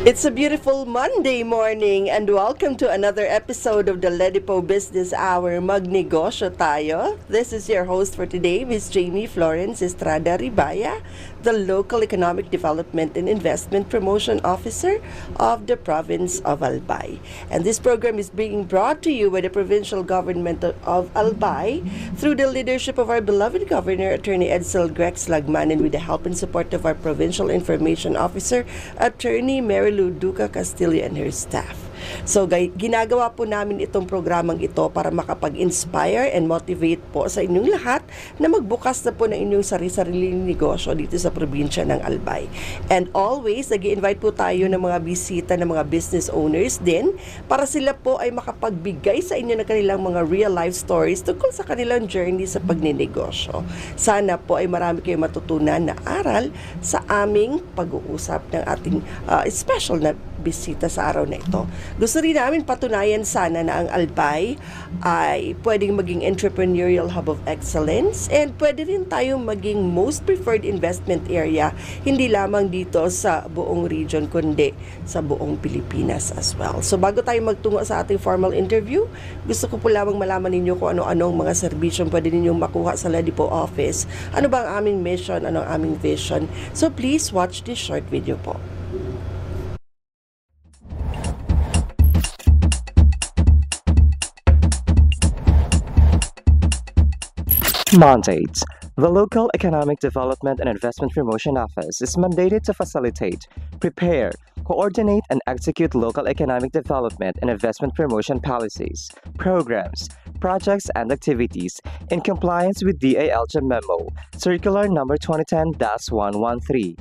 It's a beautiful Monday morning and welcome to another episode of the Ledipo Business Hour. Magnegosyo tayo. This is your host for today, Ms. Jamie Florence Estrada Ribaya, the Local Economic Development and Investment Promotion Officer of the Province of Albay. And this program is being brought to you by the Provincial Government of Albay through the leadership of our beloved Governor, Attorney Edsel Grex Lagman, and with the help and support of our Provincial Information Officer, Attorney Mary Duca Castillo and her staff. So ginagawa po namin itong programang ito para makapag-inspire and motivate po sa inyong lahat na magbukas na po ng inyong sarili-sariling negosyo dito sa probinsya ng Albay. And always, nag-i-invite po tayo ng mga bisita ng mga business owners din para sila po ay makapagbigay sa inyo ng kanilang mga real-life stories tungkol sa kanilang journey sa pagninegosyo. Sana po ay marami kayong matutunan na aral sa aming pag-uusap ng ating special na bisita sa araw na ito. Gusto rin namin patunayan sana na ang Albay ay pwedeng maging entrepreneurial hub of excellence and pwede rin tayong maging most preferred investment area hindi lamang dito sa buong region kundi sa buong Pilipinas as well. So bago tayo magtungo sa ating formal interview, gusto ko po lamang malaman ninyo kung ano-anong mga serbisyong pwede ninyong makuha sa Ledipo office. Ano ba ang aming mission, ano ang aming vision. So please watch this short video po. Mandates. The Local Economic Development and Investment Promotion Office is mandated to facilitate, prepare, coordinate, and execute local economic development and investment promotion policies, programs, projects, and activities in compliance with DALJ Memo, Circular Number 2010-113.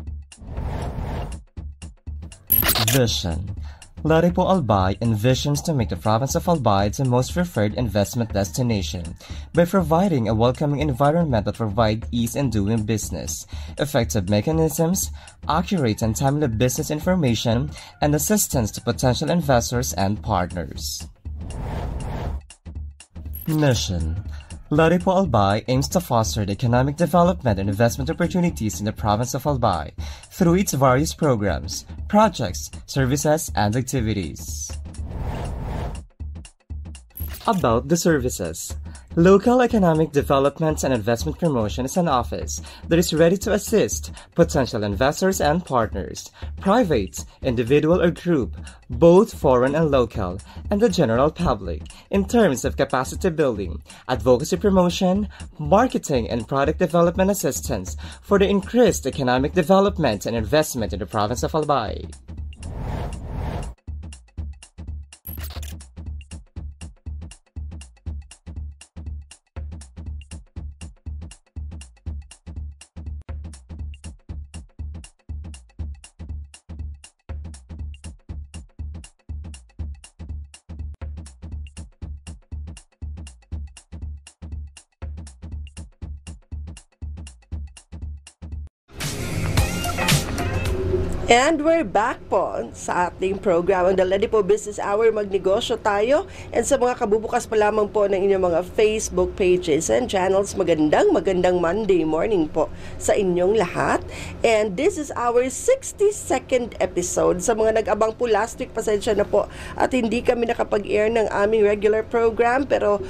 Vision. Ledipo Albay envisions to make the province of Albay the most preferred investment destination by providing a welcoming environment that provides ease in doing business, effective mechanisms, accurate and timely business information, and assistance to potential investors and partners. Mission. Ledipo Albay aims to foster the economic development and investment opportunities in the province of Albay through its various programs, projects, services, and activities. About the services. Local Economic Development and Investment Promotion is an office that is ready to assist potential investors and partners, private, individual or group, both foreign and local, and the general public, in terms of capacity building, advocacy promotion, marketing and product development assistance for the increased economic development and investment in the province of Albay. And we're back po sa ating program, ang The Ledipo Business Hour. Magnegosyo tayo. And sa mga kabubukas pa lamang po ng inyong mga Facebook pages and channels, magandang Monday morning po sa inyong lahat. And this is our 62nd episode. Sa mga nag-abang po last week, pasensya na po at hindi kami nakapag-air ng aming regular program, pero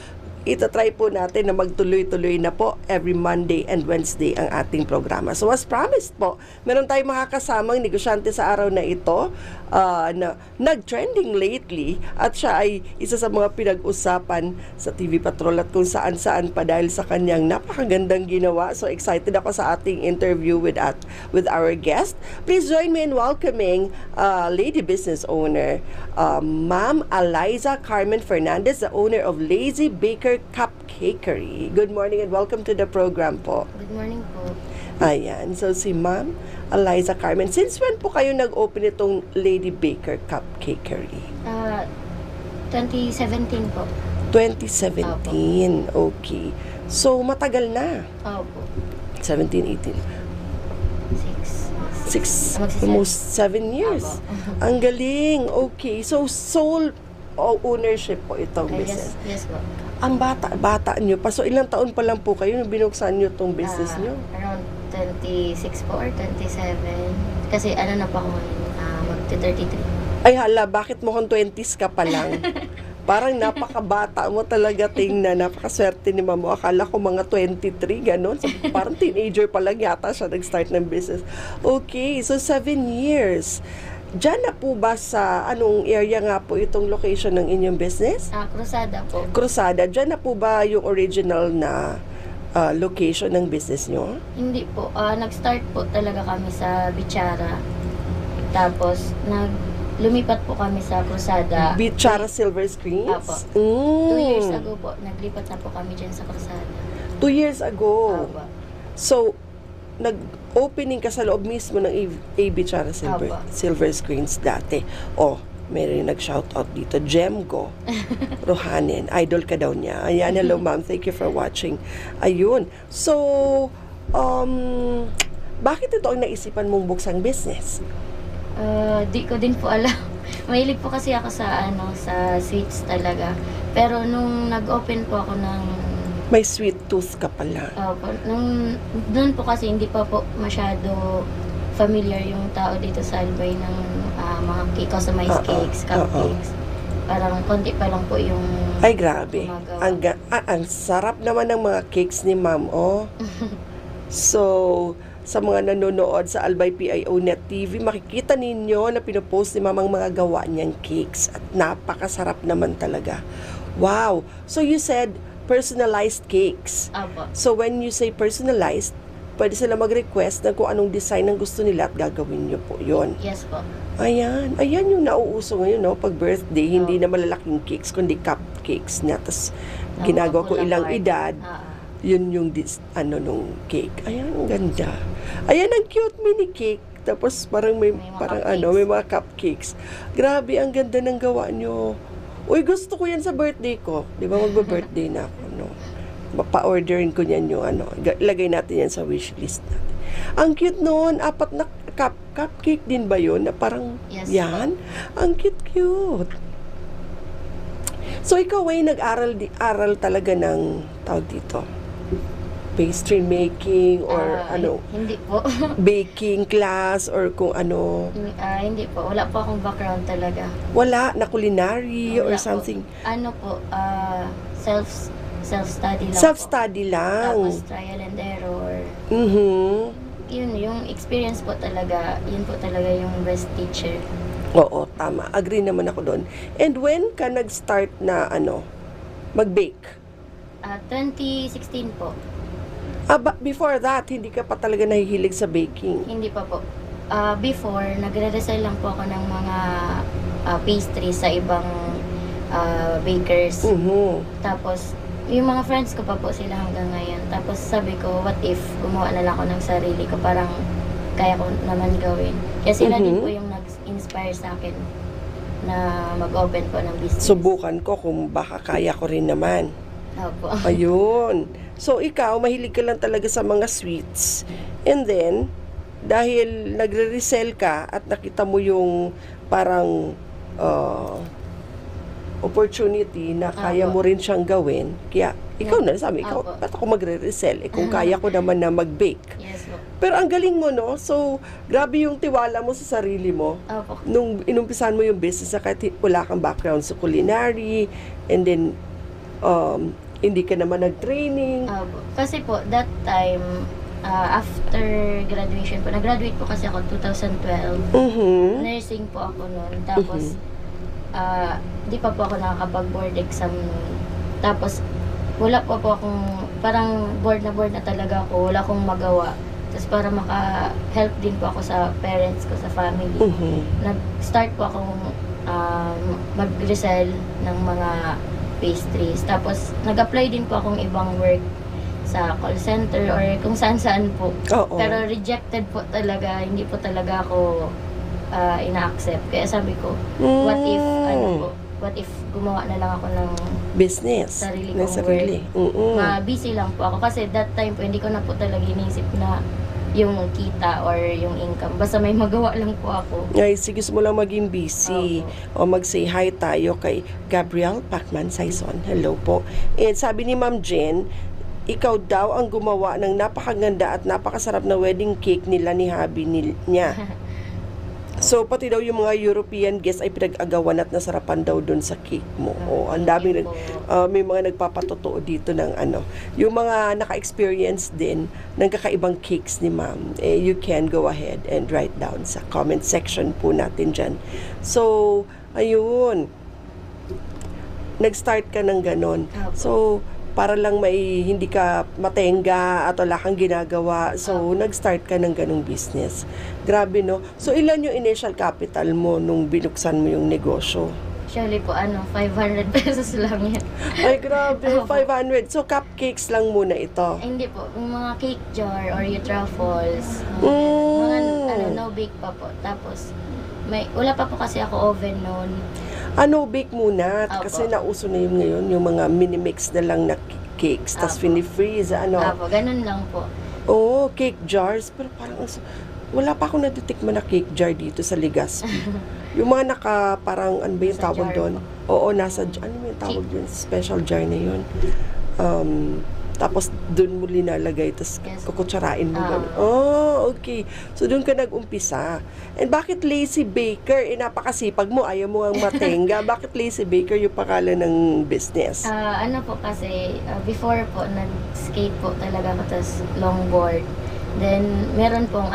itatry po natin na magtuloy-tuloy na po every Monday and Wednesday ang ating programa. So as promised po, meron tayong makakasamang negosyante sa araw na ito na nag-trending lately at siya ay isa sa mga pinag-usapan sa TV Patrol at kung saan-saan pa dahil sa kanyang napakagandang ginawa. So excited ako sa ating interview with our guest. Please join me in welcoming lady business owner, Ma'am Eliza Carmen Fernandez, the owner of Lazy Baker Cupcakery. Good morning and welcome to the program po. Good morning po. Ayan, so si Ma'am Eliza Carmen, since when po kayo nag-open itong Lady Baker Cupcakery? 2017 po. 2017, okay. So matagal na. Opo. 17, 18. 6. Almost 7 years. Ang galing, okay. So sole ownership po itong business. Yes po. Ang bata nyo pa. So, ilang taon pa lang po kayo nung binuksan nyo itong business nyo? Around 26 po or 27. Kasi ano na po ako ngayon, magti-33. Ay hala, bakit mukhang 20s ka pa lang? Parang napakabata mo talaga tingnan. Napakaswerte ni mamo. Akala ko mga 23, gano'n. So, parang teenager pa lang yata siya nag-start ng business. Okay, so 7 years. Diyan na po ba sa anong area nga po itong location ng inyong business? Cruzada po. Cruzada. Diyan na po ba yung original na location ng business nyo? Hindi po. Nag-start po talaga kami sa Bichara. Tapos, lumipat po kami sa Cruzada. Bichara Silver Screens? Apo. 2 years ago po, naglipat na po kami dyan sa Cruzada. 2 years ago? Apo. So, nag-opening ka sa loob mismo ng Bichara Silver Screens dati. Oh, may rin nag-shoutout dito. Jemgo Rohanen. Idol ka daw niya. Ayan, hello ma'am. Thank you for watching. Ayun. So, bakit ito ang naisipan mong buksang business? Di ko din po alam. Mahilig po kasi ako sa sa sweets talaga. Pero nung nag-open po ako ng may sweet tooth ka pala. Doon po kasi hindi pa po masyado familiar yung tao dito sa Albay ng mga customized cakes, cupcakes. Parang konti pa lang po yung ay grabe. Gumagawa. Ang sarap naman ng mga cakes ni ma'am, oh. So, sa mga nanonood sa Albay PIO Net TV, makikita ninyo na pinopost ni mamang mga gawa niyang cakes at napakasarap naman talaga. Wow! So you said personalized cakes. Apo. So when you say personalized, pwede sila mag-request na kung anong design ang gusto nila at gagawin niyo po yon. Yes po. Ayan yung nauuso ngayon, no? Pag birthday, hindi na malalaking cakes, kundi cupcakes na. Tapos ginagawa ko ilang edad. Yun yung nung cake. Ayan, ang ganda. Ayan, ang cute mini cake. Tapos parang may mga cupcakes. Grabe, ang ganda ng gawa nyo. Uy, gusto ko yan sa birthday ko. Di ba magbe-birthday na ako, no? Pa-orderin ko niyan yung lagay natin yan sa wishlist natin. Ang cute noon, 4 na cupcake din ba yun? Na parang yan? Ang cute. So, ikaw ay nag-aral talaga ng tawag dito? Pastry making or Hindi po. Baking class or kung ano? Hindi po. Wala po akong background talaga. Wala? Na culinary or something? Po. Self-study lang Self-study po. lang? Tapos trial and error. Yun, yung experience po talaga, yun po talaga yung best teacher. Oo, tama. Agree naman ako doon. And when ka nag-start na mag-bake? 2016 po. Before that, hindi ka pa talaga nahihilig sa baking? Hindi pa po. Before, nagre-resell lang po ako ng mga pastries sa ibang bakers. Tapos, yung mga friends ko pa po sila hanggang ngayon. Tapos sabi ko, what if gumawa na lang ako ng sarili ko, parang kaya ko naman gawin. Kaya sila din po yung nag-inspire sa akin na mag-open po ng business. Subukan ko kung baka kaya ko rin naman. Opo. Ayun. So, ikaw, mahilig ka lang talaga sa mga sweets. And then, dahil nagre-resell ka at nakita mo yung parang opportunity na kaya mo rin siyang gawin, kaya ikaw na, sabi, ikaw, ba't ako magre-resell? Kung kaya ko naman na mag-bake. Yes po. Pero ang galing mo, no? So, grabe yung tiwala mo sa sarili mo. Opo. Nung inumpisan mo yung business na kahit wala kang background sa culinary, and then, hindi ka naman nag-training. Kasi po, that time, after graduation po, nag-graduate po kasi ako 2012. Nursing po ako noon. Tapos, di pa po ako nakakapag-board exam noon. Tapos, wala po akong, parang board na talaga ako. Wala akong magawa. Tapos, para maka-help din po ako sa parents ko, sa family. Nag-start po akong mag-resell ng mga pastries. Tapos, nag-apply din po akong ibang work sa call center or kung saan-saan po. Pero rejected po talaga. Hindi po talaga ako ina-accept. Kaya sabi ko, what if gumawa na lang ako ng business. Sarili kong work. Busy lang po ako. Kasi that time po, hindi ko na po talaga inisip na yung kita or yung income. Basta may magawa lang po ako. Ay, sige mo lang maging busy. O mag-say hi tayo kay Gabrielle Pacman Saison. Hello po. And sabi ni Ma'am Jen, ikaw daw ang gumawa ng napakaganda at napakasarap na wedding cake nila ni hubby niya. So, pati daw yung mga European guests ay pinag-agawan at nasarapan daw dun sa cake mo. Ang daming may mga nagpapatotoo dito ng ano. Yung mga naka-experience din ng kakaibang cakes ni ma'am, you can go ahead and write down sa comment section po natin dyan. So, ayun. Nag-start ka ng ganon. So, para lang hindi ka matenga at wala kang ginagawa. So, nag-start ka ng ganong business. Grabe, no? So, ilan yung initial capital mo nung binuksan mo yung negosyo? Actually po, 500 pesos lang yan. Ay, grabe, 500. So, cupcakes lang muna ito? Hindi po, yung mga cake jar or yung truffles. Mga no bake pa po. Tapos, wala pa po kasi ako oven noon. Bake muna. Kasi nauso na yun ngayon, yung mga mini-mix na lang na cakes, tas fini-freeze, ganun lang po. Cake jars. Pero parang, wala pa akong natitikman na cake jar dito sa Legazpi. Yung mga parang, ano ba yung tawag doon? Oo, ano yung tawag yun? Special jar na yun. Tapos, doon mo linalagay, tapos kukutsarain mo. Okay. So, doon ka nag-umpisa. And bakit Lazy Baker? Napakasipag mo, ayaw mo ang matenga. Bakit Lazy Baker yung pangalan ng business? Po kasi, before po, nag-skate po talaga ako, tapos longboard. Then, meron pong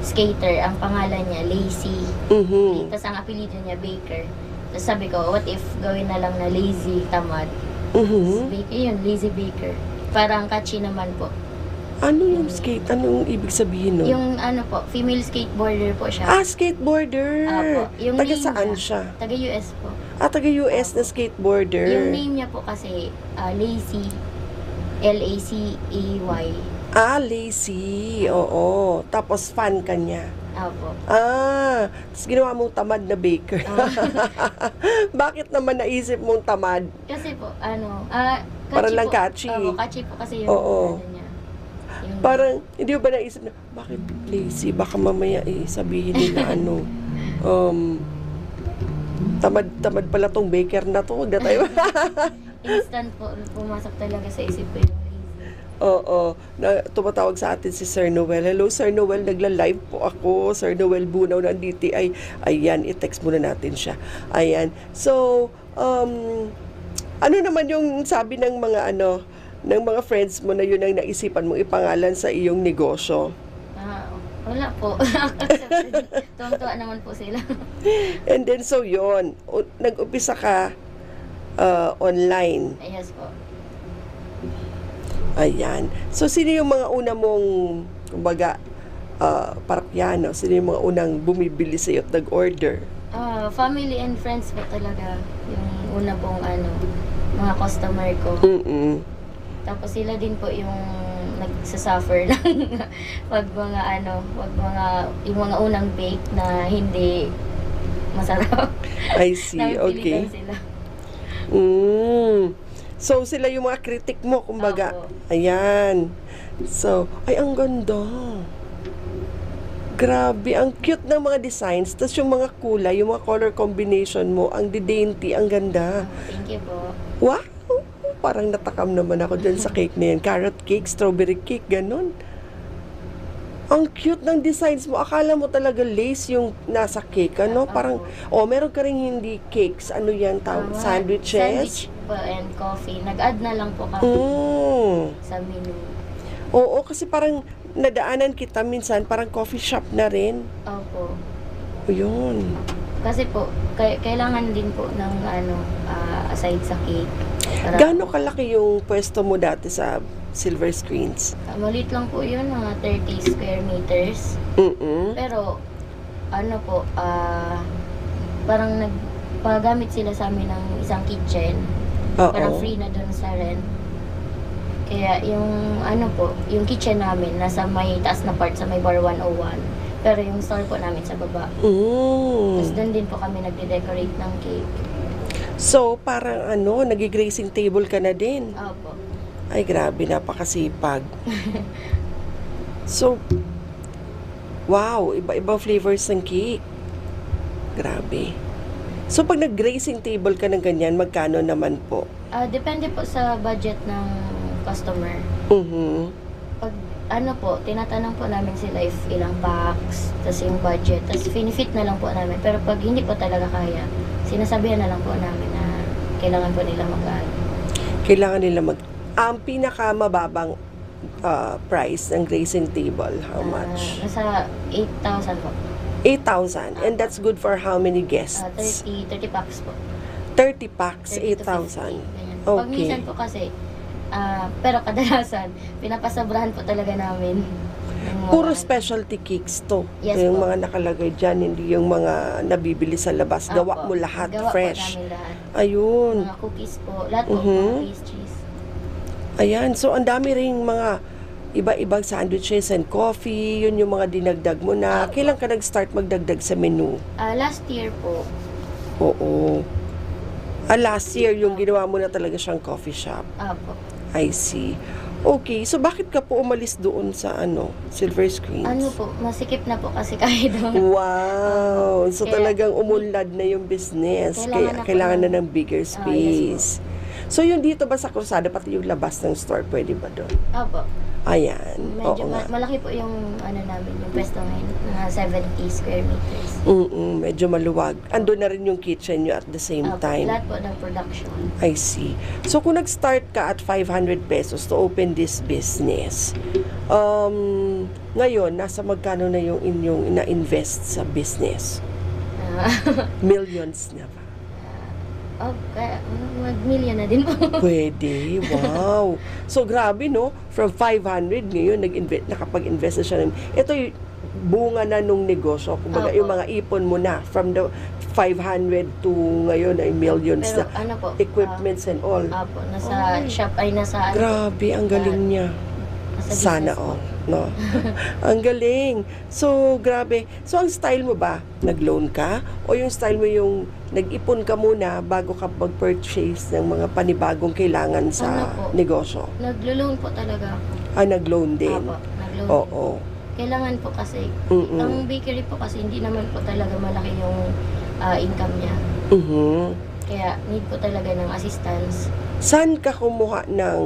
skater, ang pangalan niya, Lazy. Tapos, ang apelido niya, Baker. Tapos sabi ko, what if gawin na lang na lazy, tamad? Baker yun, Lazy Baker. Parang catchy naman po. Ano yung skate? Anong ibig sabihin nun? Yung female skateboarder po siya. Skateboarder! Yung taga saan siya? Taga US po. Taga US na skateboarder. Yung name niya po kasi, Lazy. L-A-C-A-Y. Lazy. Oo. Tapos fan ka niya. Tapos ginawa mong tamad na baker. Bakit naman naisip mong tamad? Kasi po, para lang catchy. Catchy po kasi yung niya. Parang, hindi ba naisip na, bakit lazy? Baka mamaya sabihin nila tamad pala tong baker na to. Instant po, pumasok talaga sa isip ko yung tumatawag sa atin si Sir Noel. Hello, Sir Noel, nagla-live po ako. Sir Noel Bunaw ng DTI. Ayan, i-text muna natin siya. Ayan. So, ano naman yung sabi ng mga ng mga friends mo na yun ang naisipan mong ipangalan sa iyong negosyo? Wala po. Tuwang-tuwa naman po sila. And then, so yun, nag-umpisa ka online. Yes po. Ayan. So, sino yung mga una mong, kumbaga, parakyano? Sino yung mga unang bumibili sa'yo at nag-order? Family and friends po talaga. Yung una pong, mga customer ko. Tapos sila din po yung nagsasuffer ng yung mga unang bake na hindi masarap. I see. Okay. Sila. So, sila yung mga critic mo, kumbaga. Ayan. So, ay, ang ganda. Grabe, ang cute ng mga designs. Tapos yung mga kulay, yung mga color combination mo, ang dainty, ang ganda. Thank you po. Wow! Parang natakam naman ako dyan sa cake na yan. Carrot cake, strawberry cake, ganun. Ang cute ng designs mo. Akala mo talaga lace yung nasa cake, Parang, meron ka rin hindi cakes. Ano yan tawag? Sandwiches? Sandwich po and coffee. Nag-add na lang po kami sa menu. Oo, kasi parang nadaanan kita minsan, parang coffee shop na rin. Opo. Yun. Kasi po, kailangan din po ng aside sa cake. Gaano kalaki yung pwesto mo dati sa Silver Screens? Maliit lang po yun, mga 30 square meters. Pero, parang nagpagamit sila sa amin ng isang kitchen. Parang free na dun sa rent. Kaya yung yung kitchen namin nasa may taas na part sa may bar 101. Pero yung store po namin sa baba. Tapos doon din po kami nagde-decorate ng cake. So, parang nagigrazing table ka na din? Opo. Ay, grabe, napakasipag. So, wow, iba-ibang flavors ng cake. Grabe. So, pag nag-grazing table ka ng ganyan, magkano naman po? Depende po sa budget ng customer. Pag ano po, tinatanong po namin sila if ilang packs, tas yung budget, tas finifit na lang po namin. Pero pag hindi po talaga kaya, sinasabihan na lang po namin na kailangan po nila Kailangan nila ang pinakamababang price ng grazing table, how much? Nasa 8,000 po. 8,000. And that's good for how many guests? 30 packs po. 30 packs, 30 to 8,000. 50, ganyan. Okay. Pag minsan po kasi, pero kadalasan, pinapasobrahan po talaga namin. Yung Puro mga- specialty cakes to. Yes yung po. mga nakalagay dyan, hindi yung mga nabibili sa labas. Gawa Opo. mo lahat, Gawa fresh. po namin lahat. Ayun. Mga cookies po, lahat po, Mhm. mga pastries. Ayan. So, ang dami ring mga iba-ibang sandwiches and coffee. Yun yung mga dinagdag mo na. Opo. Kailan ka nag-start magdagdag sa menu? Last year po, Oo. Last year, yung ginawa mo na talaga siyang coffee shop. po. I see. Okay, so bakit ka po umalis doon sa Silver Screens? Ano po, masikip na po kasi kaya doon. Wow! So Kaya- talagang umunlad na yung business. Kailangan Kaya na po kailangan na ng- ng bigger Yes space. So yung dito ba sa Cruzada, pati yung labas ng store, pwede ba doon? Opo. Ayan. Medyo Oo nga. malaki po yung namin, yung pwesto ngayon, mga 70 square meters. Medyo maluwag. Ando na rin yung kitchen nyo at the same Opo, time. lahat po ng production. I see. So, kung nag-start ka at 500 pesos to open this business, ngayon, nasa magkano na yung inyong na-invest sa business? Ah, Millions na ba? kaya mag-million na din po. Pwede. Wow. So, grabe, no? From 500 ngayon, nakapag-invest na siya. Ito yung bunga na nung negosyo. Kumbaga, Opo. yung mga ipon mo na from the 500 to ngayon ay millions Pero na. po, Equipments and all. Opo, nasa shop ay nasa Grabe, ang galing niya. nasa Sana business po. all, no? Ang galing. So, grabe. So, ang style mo ba, nag-loan ka? O yung style mo yung nag-ipon ka muna bago ka mag-purchase ng mga panibagong kailangan sa Ano po? negosyo? Naglo-loan po talaga ako. Nag-loan din? Opo, nag-loan. Oo. Kailangan po kasi, Mm-mm. ang bakery po kasi hindi naman po talaga malaki yung income niya. Mhm. Kaya need po talaga ng assistance. Saan ka kumuha ng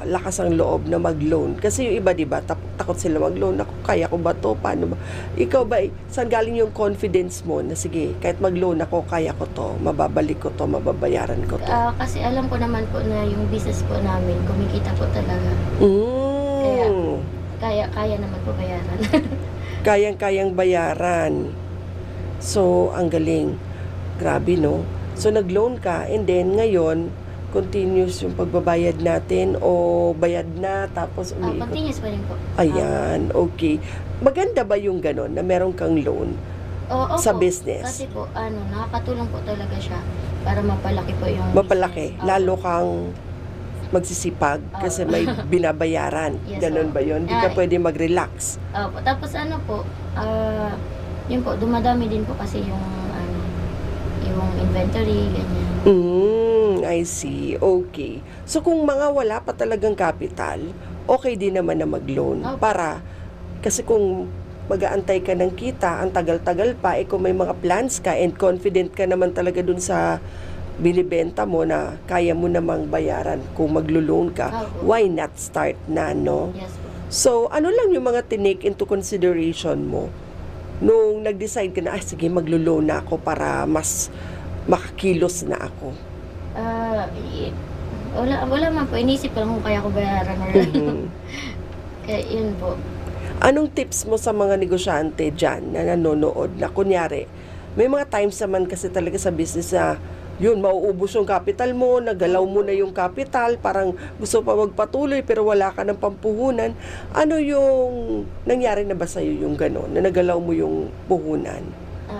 lakas ang loob na mag-loan? Kasi yung iba, di ba, takot sila mag-loan. Ako, kaya ko ba to? Paano ba? Ikaw ba, saan galing yung confidence mo na sige, kahit mag-loan ako, kaya ko to, mababalik ko to, mababayaran ko to? Kasi alam ko naman po na yung business po namin, kumikita po talaga. Kaya naman po bayaran. Kayang-kayang bayaran. So, ang galing. Grabe, no? So, nag-loan ka, and then, ngayon, continuous yung pagbabayad natin o bayad na, tapos umiikot. Continuous pa rin po. Ayan, okay. Maganda ba yung ganon na meron kang loan Oo sa po. business? Kasi po, nakakatulong po talaga siya para mapalaki po yung Mapalaki, business. lalo kang magsisipag kasi may binabayaran. Yes, Ganon ba yun? Hindi ka pwede mag-relax. Opo. Tapos yun po, dumadami din po kasi yung inventory, ganyan. I see. Okay. So, kung mga wala pa talagang capital, okay din naman na mag-loan. Opo. Kasi kung mag-aantay ka ng kita, ang tagal-tagal pa, kung may mga plans ka and confident ka naman talaga dun sa binibenta mo na kaya mo namang bayaran kung maglo-loan ka, Opo. why not start na, no? Yes po. So, ano lang yung mga tinake into consideration mo nung nag-decide ka na, sige, maglo-loan na ako para mas makakilos na ako? Wala man po. Inisip ko lang kung kaya ko bayaran or kaya yun po. Anong tips mo sa mga negosyante dyan na nanonood na kunyari, may mga times naman kasi talaga sa business na yun, mauubos yung capital mo, nagalaw mo na yung capital, parang gusto pa magpatuloy pero wala ka ng pampuhunan. Ano yung nangyari na ba sa'yo yung gano'n, na nagalaw mo yung puhunan?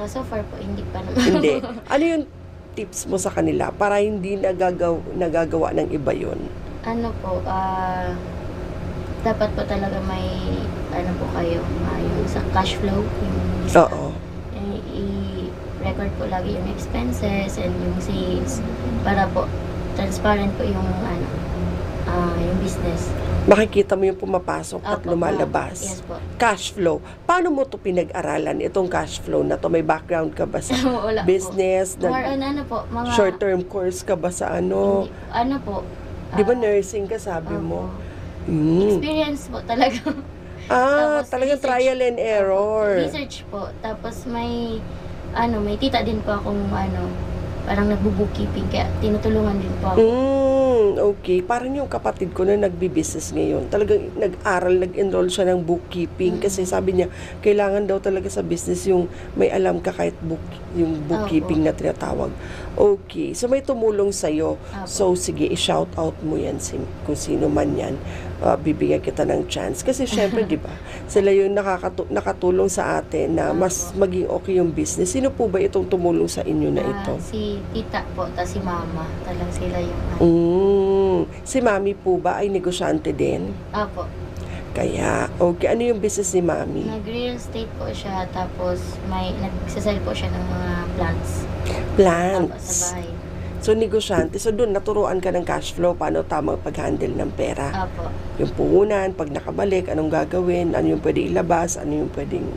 So far po, hindi pa naman. Hindi. Ano yung tips mo sa kanila para hindi nagagawa ng iba yun? Ano po, dapat po talaga may, po kayo, yung sa cash flow, yung Oo. i-record po lagi yung expenses and yung sales para po transparent po yung, yung business. Makikita mo yung pumapasok at Opo, lumalabas. Yes po. Cash flow. Paano mo to pinag-aralan, itong cash flow na to? May background ka ba sa Wala business? po. More on ano po, mga... Short-term course ka ba sa ano? Hindi, ano po. Di ba nursing ka, sabi mo? Experience po talaga. Tapos Talagang research. trial and error. Research po. Tapos may tita din po akong parang nagbo-bookkeeping, kaya tinutulungan din po ako. Okay. Parang yung kapatid ko na nagbi-business ngayon, talagang nag-aral, nag-enroll siya ng bookkeeping kasi sabi niya, kailangan daw talaga sa business yung may alam ka kahit yung bookkeeping na tinatawag. Okay. So may tumulong sa'yo. So sige, i-shout out mo yan kung sino man yan. Bibigyan kita ng chance. Kasi syempre, di ba, sila yung nakatulong sa atin na mas maging okay yung business. Sino po ba itong tumulong sa inyo na ito? Si tita po, si mama. Talang sila yung Si mami po ba ay negosyante din? Apo. Kaya, okay. Ano yung business ni mami? Nag-real estate po siya, tapos nagsasell po siya ng mga plants. Plants. Apo, sa bahay. So, negosyante. So, doon, naturuan ka ng cash flow, paano tamang pag-handle ng pera. Apo. Yung puhunan, pag nakabalik, anong gagawin, ano yung pwede ilabas, ano yung pwedeng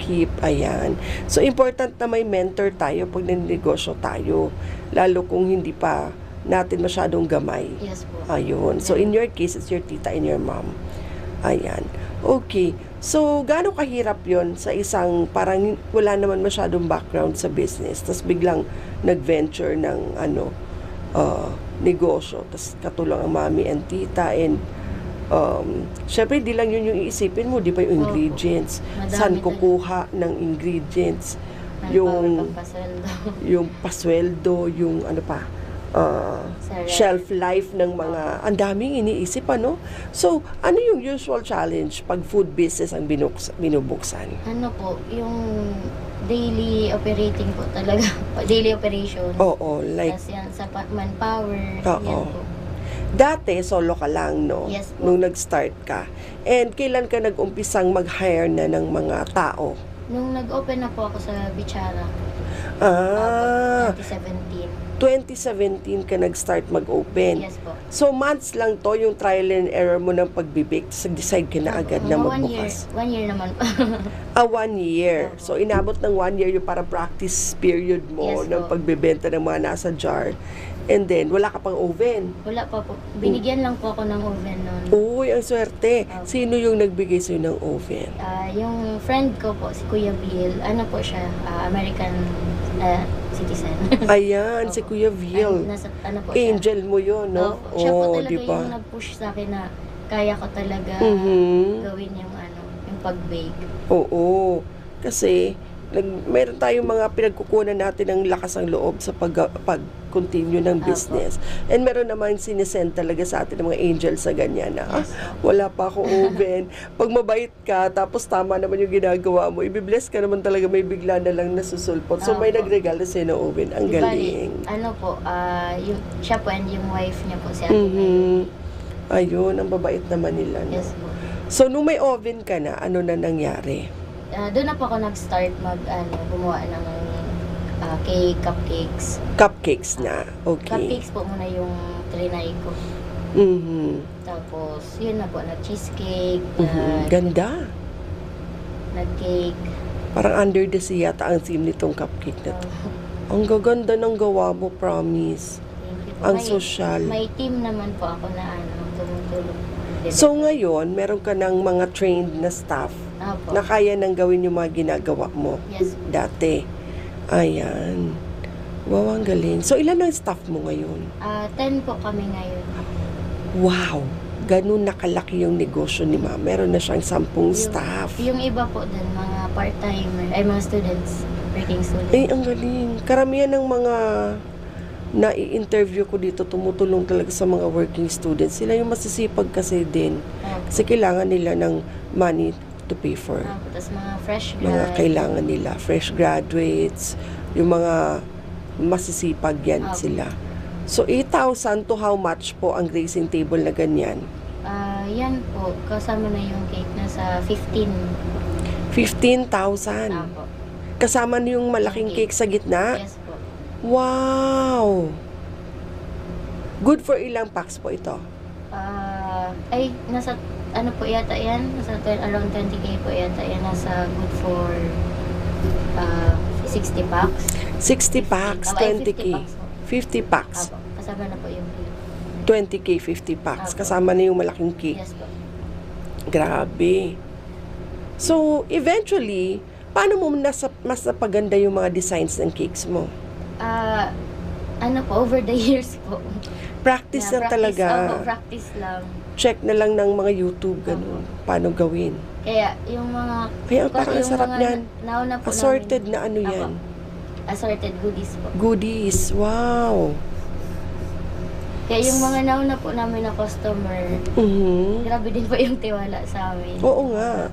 keep, ayan. So, important na may mentor tayo pag nanegosyo tayo. Lalo kung hindi pa natin masyadong gamay. Yes po. Ayun. So, in your case, it's your tita and your mom. Ayan. Okay. So, gaano kahirap yon sa isang parang wala naman masyadong background sa business, tapos biglang nag-venture ng negosyo, tapos katulong ang mami and tita, and syempre, di lang yun yung iisipin mo, di ba yung ingredients? Madami Saan talaga. kukuha ng ingredients? Yung Yung pasweldo, yung ano pa, shelf life ng mga, ang daming iniisip, ano? So, ano yung usual challenge pag food business ang binubuksan? Ano po, yung daily operating po talaga. Daily operation. Oo, like, Tapos yan, sa manpower. Oo. Yan po. dati solo ka lang, no? Yes po. Nung nag-start ka. And kailan ka nag-umpisang mag-hire na ng mga tao? Nung nag-open na po ako sa Bichara, 2017. 2017 ka nag-start mag-open. Yes po. So, months lang to yung trial and error mo ng pag-bake. So, decide ka na agad na magbukas. 1 year naman po. 1 year. So, inabot ng 1 year yung para practice period mo Yes ng po. pagbebenta ng mga nasa jar. And then, wala ka pang oven. Wala pa po. Binigyan lang po ako ng oven noon. Uy, ang swerte. Sino yung nagbigay sa'yo ng oven? Yung friend ko po, si Kuya Bill, ano po siya, American citizen. Ayan, si Kuya Vil. Nasa, ano po siya. Angel mo yun, no? Opo. Siya po talaga diba? yung nag-push sa akin na kaya ko talaga gawin yung yung pag-bake. Oo. Kasi, meron tayong mga pinagkukunan natin ng lakas ng loob sa pag-continue ng business. And meron naman sinesend talaga sa atin ng mga angels sa ganyan na, wala pa akong oven. Pag mabait ka, tapos tama naman yung ginagawa mo, ibibless ka naman talaga, may bigla na lang nasusulpot. So, may nagregalo sa'yo ng oven. Ang galing. Ano po, siya po and yung wife niya po, si Ate May. Ayun, ang babait naman nila. No? Yes po. So, nung may oven ka na, ano na nangyari? Doon na po ako nag-start gumawa ng cake, cupcakes. Cupcakes na. Okay. Cupcakes po muna yung trinay ko. Tapos, yun na po, nag-cheesecake, Ganda. nag-cake. Parang under the sea yata ang theme nitong cupcake na to. Ang gaganda ng gawa mo, promise. Thank you po. Ang social. May team naman po ako na tumutulong. So ngayon, meron ka ng mga trained na staff Apo. na kaya nang gawin yung mga ginagawa mo Yes. dati. Ayan. Wow, ang galing. So ilan ang staff mo ngayon? 10 po kami ngayon. Wow! Ganun nakalaki yung negosyo ni Ma'am. Meron na siyang 10 staff. Yung iba po din, mga part-timer, ay mga students, working students. Eh, ang galing. Karamihan ng mga na-i-interview ko dito, tumutulong talaga sa mga working students. Sila yung masisipag kasi din. Kasi kailangan nila ng money to pay for. Tapos mga fresh Mga grad. kailangan nila. Fresh graduates, yung mga masisipag yan sila. So, 8,000 to how much po ang grazing table na ganyan? Yan po, kasama na yung cake na sa 15. 15,000. Apo. Kasama na yung malaking cake sa gitna? Yes po. Wow! Good for ilang packs po ito? nasa, ano po yata yan, nasa around 20K po yata yan, nasa good for 60 packs. 60 packs, 20K. 50 packs. Apo, kasama na po yung cake. 20K, 50 packs. Apo. Kasama na yung malaking cake. Yes po. Grabe. So, eventually, paano mo mas napaganda yung mga designs ng cakes mo? Ano po, over the years po. Practice lang talaga. Opo, practice lang. Check na lang ng mga YouTube, ganun. Paano gawin. Kaya, yung mga... Kaya parang ang sarap niyan. Nauna po Assorted namin, na ano Apo, yan. assorted goodies po. Goodies. Wow. Kaya yung mga nauna po namin na customer, grabe din po yung tiwala sa amin. Oo nga.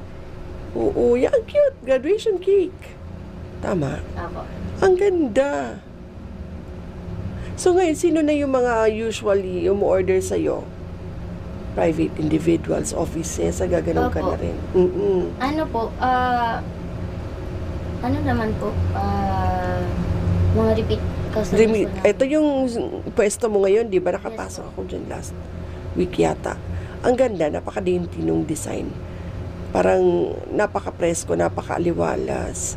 Oo, yan cute. Graduation cake. Tama. Apo. Ang ganda. So ngayon, sino na yung mga usually umu-order sa'yo? Private individuals, offices, gaganon ka Opo. na rin. Ano po, ano naman po, mga repeat customers po na. Ito yung pwesto mo ngayon, di ba? Nakapasok ako dyan last week yata. Ang ganda, napakadainty nung design. Parang napaka-presko, napaka-aliwalas.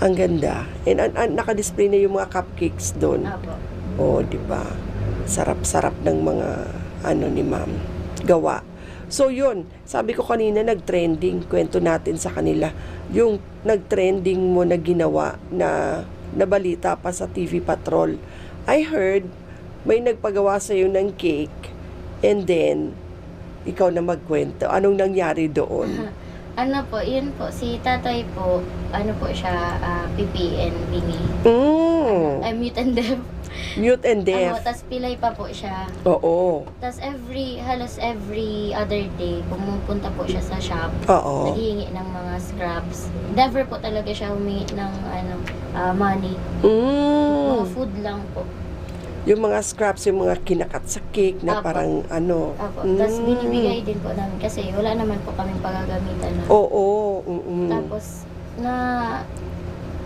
Ang ganda. And naka-display na yung mga cupcakes doon. Apo. Oh, di ba? Sarap-sarap ng mga ano ni Ma'am gawa. So yun, sabi ko kanina nag-trending, kwento natin sa kanila. Yung nag-trending mo na ginawa na nabalita pa sa TV Patrol. I heard may nagpagawa sa iyo ng cake and then ikaw na magkwento. Anong nangyari doon? Ano po, yun po, si tatay po, ano po siya, PPN, bingi. Mute and deaf. Mute and deaf. Tapos pilay pa po siya. Oo. Tapos halos every other day, pumupunta po siya sa shop. Oo. Naghihingi ng mga scraps. Never po talaga siya humingi ng money. Mga food lang po. Yung mga scraps, yung mga kinakat sa cake na Apo. parang ano. Tapos binibigay din po namin kasi wala naman po kaming pagagamitan na. Oo. Tapos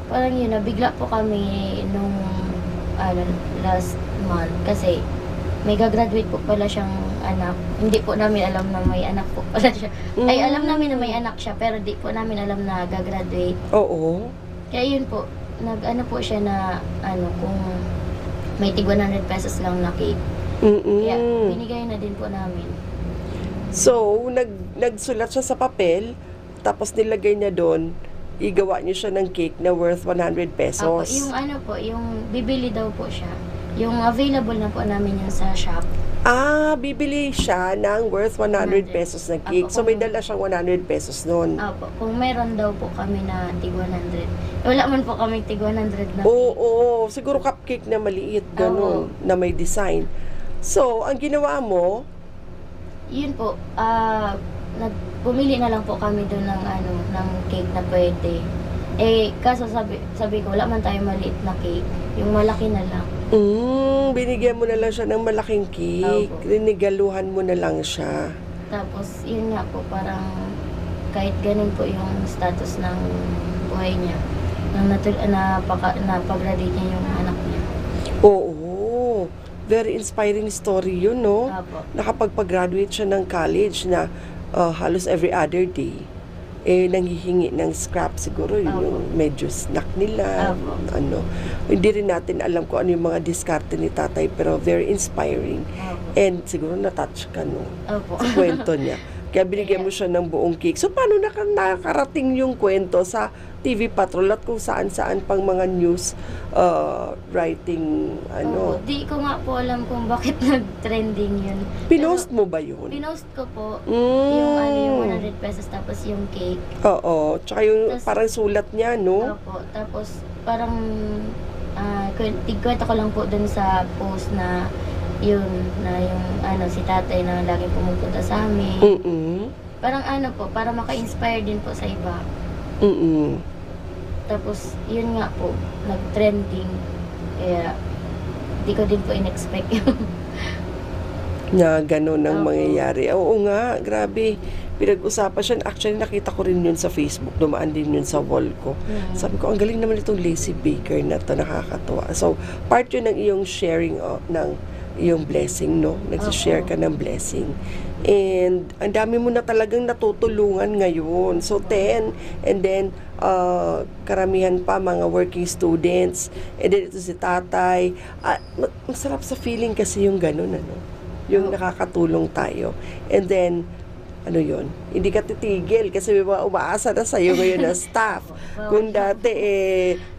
parang yun, nabigla po kami nung last month kasi may gagraduate po pala siyang anak. Hindi po namin alam na may anak po pala siya. Ay, alam namin na may anak siya pero di po namin alam na gagraduate. Oo. Kaya yun po, nag-ano po siya na kung may tig 100 pesos lang na cake. Kaya binigay na din po namin. So, nagsulat siya sa papel, tapos nilagay niya doon, igawa niyo siya ng cake na worth 100 pesos. Yung yung bibili daw po siya. Yung available na po namin yung sa shop. Bibili siya ng worth 100 pesos na cake. So, may dala siyang 100 pesos noon. Opo, kung meron daw po kami na tig 100. Wala man po kami tig 100 na cake. Oo, siguro cupcake na maliit, ganun, na may design. So, ang ginawa mo, yun po, bumili na lang po kami doon ng cake na pwede. Kaso sabi ko, wala man tayo maliit na cake. Yung malaki na lang. Binigyan mo na lang siya ng malaking cake. Rinigaluhan mo na lang siya. Tapos, yun nga po, parang kahit ganun po yung status ng buhay niya, nang napag-graduate niya yung anak niya. Oo. Very inspiring story yun, no? Apo. Nakapagpag-graduate siya ng college na halos every other day. Nanghihingi ng scrap siguro, yun yung medyo snack nila. Apo. Hindi rin natin alam kung ano yung mga diskarte ni tatay, pero very inspiring. Apo. And siguro na-touch ka, no? Opo. Sa kwento niya. Kaya binigyan mo siya ng buong cake. So, paano nakarating yung kwento sa TV Patrol at kung saan-saan pang mga news writing, Opo. Di ko nga po alam kung bakit nag-trending yun. Pinost mo ba yun? Pinost ko po yung 100 pesos tapos yung cake. Oo. Tsaka yung Tas, parang sulat niya, no? Opo. Tapos parang tigkwento ko lang po dun sa post na yung si tatay na laging pumupunta sa amin. Parang para maka-inspire din po sa iba. Tapos, yun nga po, nag-trending. Kaya, di ko din po in-expect yun. Na gano'n ang Opo. mangyayari. Oo nga, grabe. Pinag-usapan siya. Actually, nakita ko rin yun sa Facebook. Dumaan din yun sa wall ko. Sabi ko, ang galing naman itong Lazy Baker na to, nakakatuwa. So, part yun ng iyong sharing ng iyong blessing, no? Nagsishare ka ng blessing. And ang dami mo na talagang natutulungan ngayon. So 10, and then karamihan pa mga working students. And then ito si tatay. Masarap sa feeling kasi yung ganun, ano? Yung nakakatulong tayo. And then, ano yun, hindi ka titigil kasi may mga umaasa na sa'yo ngayon na staff. Kung dati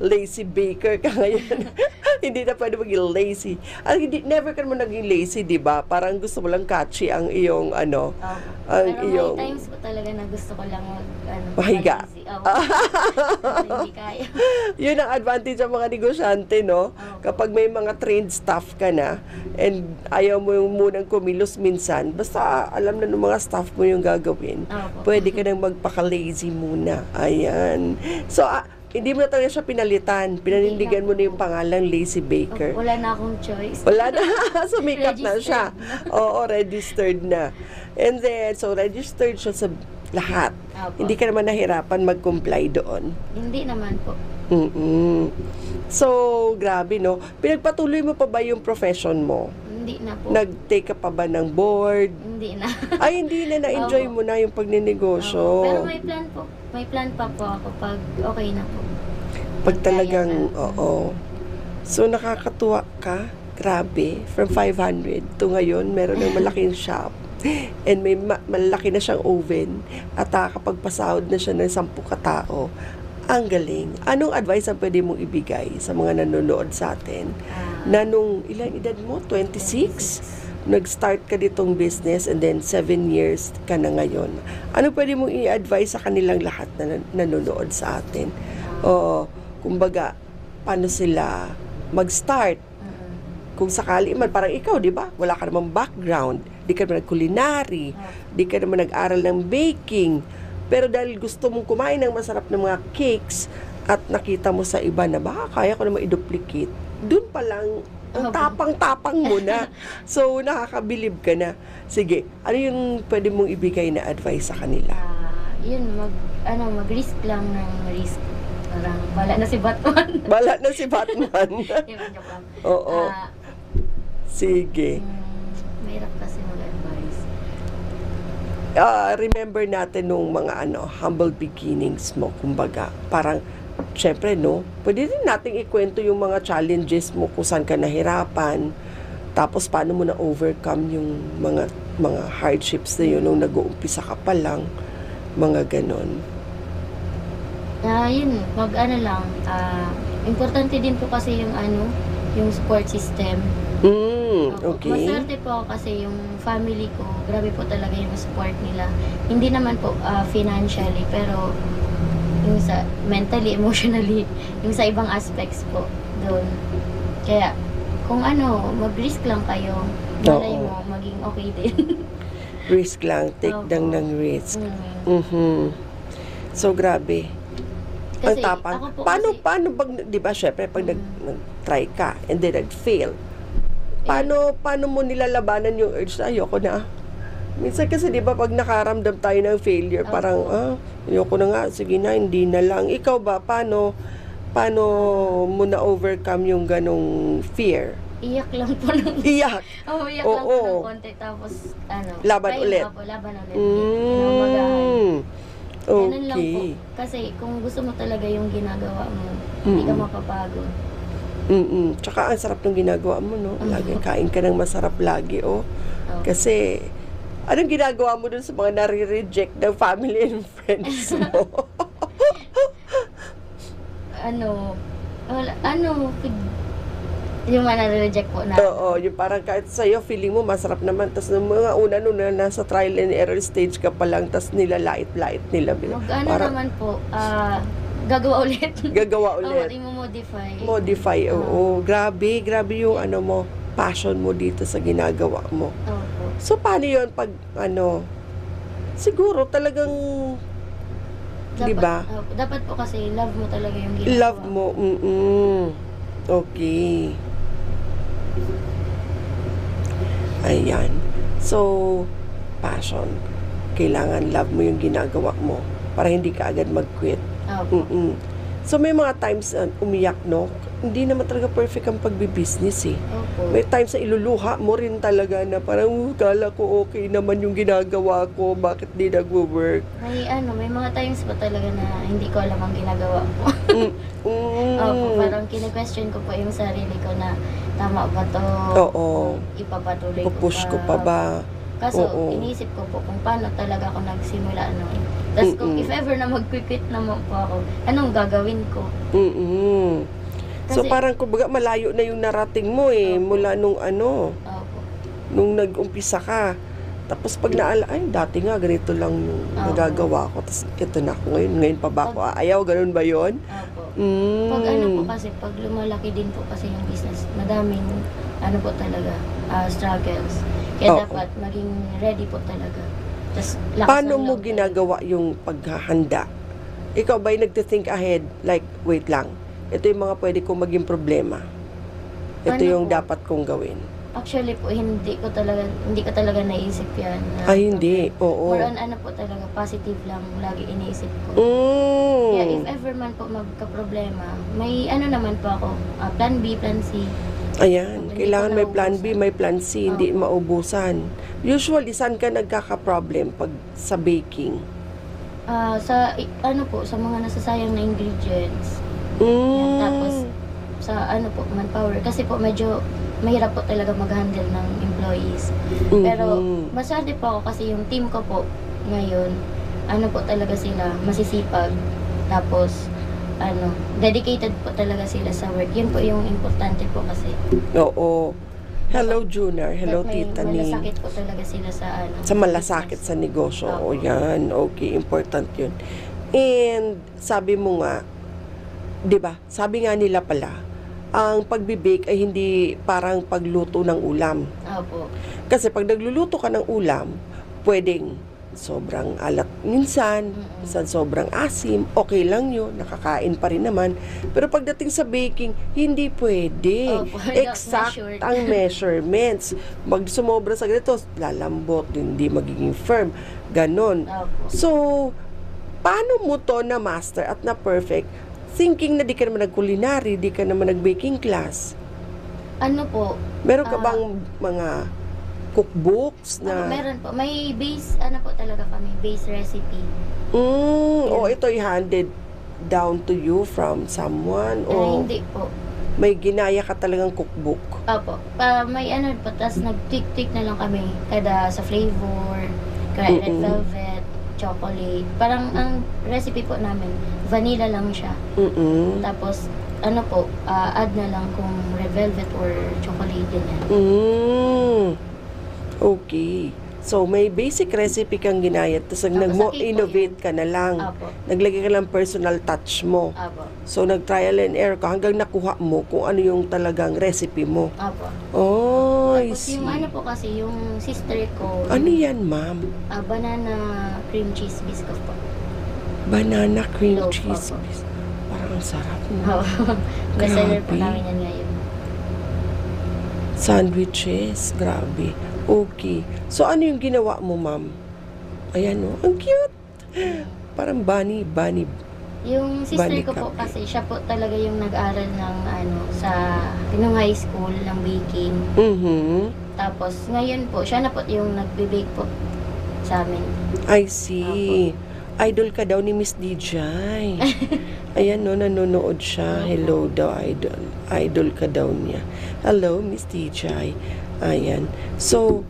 lazy baker ka ngayon, hindi na pwede maging lazy. Never ka naman naging lazy, di ba? Parang gusto mo lang catchy ang iyong ang Pero iyong may times po talaga na gusto ko lang mahiga. Hindi kaya. Yun ang advantage ng mga negosyante, no? Kapag may mga trained staff ka na and ayaw mo yung munang kumilos minsan, basta alam na ng mga staff mo yung gagawin, pwede ka nang magpaka-lazy muna. Ayan. So, hindi mo na talaga siya pinalitan. Pinanindigan mo na yung pangalang Lazy Baker. Wala na akong choice. Wala na. Sumikat na siya. Oo, registered na. And then, so registered siya sa lahat. Hindi ka naman nahirapan mag-comply doon. Hindi naman po. So, grabe, no? Pinagpatuloy mo pa ba yung profession mo? Hindi na po. Nag-take ka pa ba ng board? Hindi na. Ay, hindi na. Na-enjoy mo na yung pagninegosyo. Pero may plan po. May plan pa po ako pag okay na po. Pag talagang, oo. So, nakakatuwa ka. Grabe. From 500 to ngayon, meron ng malaking shop. And may malaki na siyang oven. At nakakapagpasahod na siya ng 10 katao. Ang galing. Anong advice ang pwede mong ibigay sa mga nanonood sa atin? Na nung, ilang edad mo? 26? Nag-start ka ditong business and then 7 years ka na ngayon. Ano pwede mong i-advise sa kanilang lahat na nanonood sa atin? O, kumbaga, paano sila mag-start? Kung sakali man, parang ikaw, di ba? Wala ka namang background. Di ka naman nag-culinary. Di ka naman nag-aral ng baking. Pero dahil gusto mong kumain ng masarap na mga cakes at nakita mo sa iba na baka kaya ko naman i-duplicate, dun pa lang, ang tapang-tapang mo na. So, nakakabilib ka na. Sige, ano yung pwede mong ibigay na advice sa kanila? Yun, mag-risk lang ng risk. Parang, bala na si Batman. Bala na si Batman. Oo. Sige. Mahirap kasi mag-advise. Remember natin nung mga humble beginnings mo, kumbaga. Parang, syempre, no? Pwede rin nating ikwento yung mga challenges mo kung saan ka nahirapan. Tapos, paano mo na-overcome yung mga hardships na yun nung nag-uumpisa ka pa lang. Mga ganon. Yun, importante din po kasi yung support system. Okay. Maswerte po ako kasi yung family ko, grabe po talaga yung support nila. Hindi naman po financially, pero yung sa mentally, emotionally, yung sa ibang aspects po doon. Kaya, kung mag-risk lang kayo, malay mo, maging okay din. Risk lang, take lang ng risk. So, grabe. Ang Kasi, tapang. ako po Paano pag, di ba, syempre, pag nag-try ka and then nag-fail, paano mo nilalabanan yung urge na ayoko na? Minsan kasi, di ba, pag nakaramdam tayo ng failure, parang, ayoko na nga, sige na, hindi na lang. Ikaw ba, paano mo na-overcome yung ganong fear? Iyak lang po ng... Iyak? iyak lang po ng konti. Tapos, laban ulit? Laban ulit. Kinamagahan. Ganun lang po. Okay. Kasi kung gusto mo talaga yung ginagawa mo, hindi ka mapapagod. Tsaka ang sarap ng ginagawa mo, no? Lagi kain ka ng masarap lagi, oh. Kasi, anong ginagawa mo dun sa mga nare-reject ng family and friends mo? Yung nare-reject po na. Oo, yung parang kahit sa'yo, feeling mo masarap naman. Tapos ng mga una, nasa trial and error stage ka pa lang, tapos nilalait-lait nila. Naman po, gagawa ulit. Gagawa ulit. I-modify. Modify, oo. Grabe yung mo, passion mo dito sa ginagawa mo. Opo. So, paano yun pag, siguro talagang, di ba? Dapat po kasi love mo talaga yung ginagawa. Love mo, Okay. Ayan. So, passion. Kailangan love mo yung ginagawa mo para hindi ka agad mag-quit. So may mga times umiyak, no? Hindi naman talaga perfect ang pagbibusiness eh. Opo. May times na iluluha mo rin talaga na parang kala ko okay naman yung ginagawa ko, bakit di nagwo-work? May mga times pa talaga na hindi ko alam ang ginagawa ko. Mm. Opo, parang kine-question ko po yung sarili ko na tama ba to? Oo. Ipapatuloy Pupush ko pa ba? Kaso, Oo. iniisip ko po kung paano talaga ako nagsimula noon. Tapos kung if ever na mag-quit naman po ako, anong gagawin ko? Mm-mm. So Kasi- parang kumbaga malayo na yung narating mo eh, Opo. mula nung Opo. nung nag-umpisa ka. Tapos pag naala, ay dati nga ganito lang yung Oo. nagagawa ko. Tapos ito na ako ngayon pa ba ako ayaw, ganun ba yon? Opo. Mm. Pag po kasi, pag lumalaki din po kasi yung business, madaming po talaga, struggles. Kaya Oo. dapat maging ready po talaga. Tas, lakas Paano ng mo loob ginagawa yung paghahanda? Ikaw ba'y nagte-think ahead? Like, wait lang, ito yung mga pwede kong maging problema. Ito Ano yung po? dapat kong gawin. Actually po, hindi ko talaga naisip yan. na Ay, hindi. Oo. More on po talaga, positive lang lagi iniisip ko. Mm. Kaya if ever man po magka-problema, may naman po ako, plan B, plan C. Ayan, Hindi kailangan ko may plan B, naubusan. may plan C, hindi Oo. maubusan. Usually, saan ka nagkaka-problem pag sa baking? Sa sa mga nasasayang na ingredients. Mm. Yan, tapos sa manpower. Kasi po medyo mahirap po talaga mag-handle ng employees. Pero Mhm. maswerte po ako kasi yung team ko po ngayon, po talaga sila, masisipag. Tapos, dedicated po talaga sila sa work. Yun po yung importante po kasi. Oo. Hello, Junior. Hello, May Tita Ning. malasakit po talaga sila sa Sa malasakit business. sa negosyo. O Opo. yan. Okay, important yun. And sabi mo nga, 'di ba? Sabi nga nila pala, ang pagbi-bake ay hindi parang pagluto ng ulam. Opo. Kasi pag nagluluto ka ng ulam, pwedeng sobrang alat minsan, minsan sobrang asim, okay lang yun, nakakain pa rin naman. Pero pagdating sa baking, hindi pwede. Opo, Exact measured. ang measurements. Mag sumobra sa ganito, lalambot, hindi magiging firm. Ganon. Opo. So, paano mo to na master at na perfect? Thinking na di ka naman nag-culinary, di ka naman nag-baking class. Po, Meron ka bang mga cookbooks na... meron po. May base, po talaga kami, base recipe. O ito i-handed down to you from someone? O Hindi po. may ginaya ka talagang cookbook? Opo. May po, tas nag-tweak-tweak na lang kami. Kada sa flavor, kada red velvet, chocolate. Parang ang recipe po namin, vanilla lang siya. Tapos, add na lang kung red velvet or chocolate, ganyan. Okay. So, may basic recipe kang ginaya, tapos Tapos sa cake po nag-innovate ka na lang. Opo. Naglagay ka lang personal touch mo. Opo. So, nag-trial and error ka hanggang nakuha mo kung ano yung talagang recipe mo. Opo. Oh, I Tapos see. yung po kasi, yung sister ko, Ano yan, ma'am? banana cream cheese biscuit po. Banana cream Loaf, cheese. opo. Parang ang sarap. No? Bestseller po Grabe. namin yan ngayon. Sandwiches. Grabe. Okay. So, ano yung ginawa mo, ma'am? Ayan, oh. Ang cute. Parang bunny. Yung sister Bunny ko po cupcake. kasi, siya po talaga yung nag-aral ng sa Pinong High School ng baking. Tapos, ngayon po, siya na po yung nagbe-bake po sa amin. I see. Idol ka daw ni Miss DJ. Ayan, no, nanonood siya. Hello daw, idol. Idol ka daw niya. Hello, Miss DJ. Ayan. So,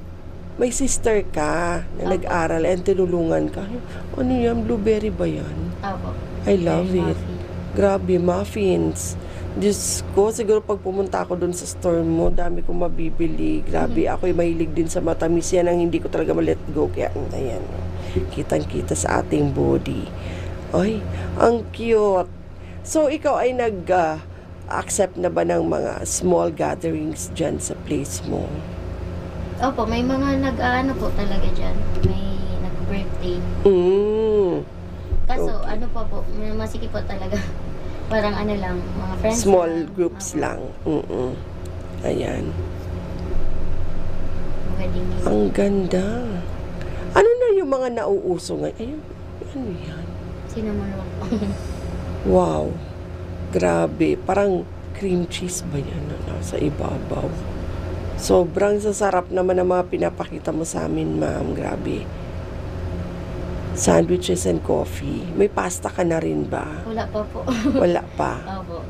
may sister ka na Opo. nag-aral and tinulungan ka. Ano yan? Blueberry ba yan? Opo. I love Very it. fluffy. Grabe, muffins. Diyos ko, siguro pag pumunta ako dun sa store mo, dami kong mabibili. Grabe, ako'y mahilig din sa matamis. Yan ang hindi ko talaga ma-let go. Kaya, ayan, kitang-kita sa ating body. Ay, ang cute. So, ikaw ay accept na ba ng mga small gatherings dyan sa place mo? Opo, may mga po talaga dyan. May nag-birthday. Kaso, Okay. po, may masiki po talaga. Parang lang, mga friends Small lang. groups Opo. lang. Ayan. Wedding gift. Ang ganda. Ano na yung mga nauuso ngayon? Ayun, ano yan? Cinnamon roll po. Wow. Grabe, parang cream cheese ba yan na nasa ibabaw? Sobrang sasarap naman ang mga pinapakita mo sa amin, ma'am. Grabe. Sandwiches and coffee. May pasta ka na rin ba? Wala pa po. Wala pa. Opo.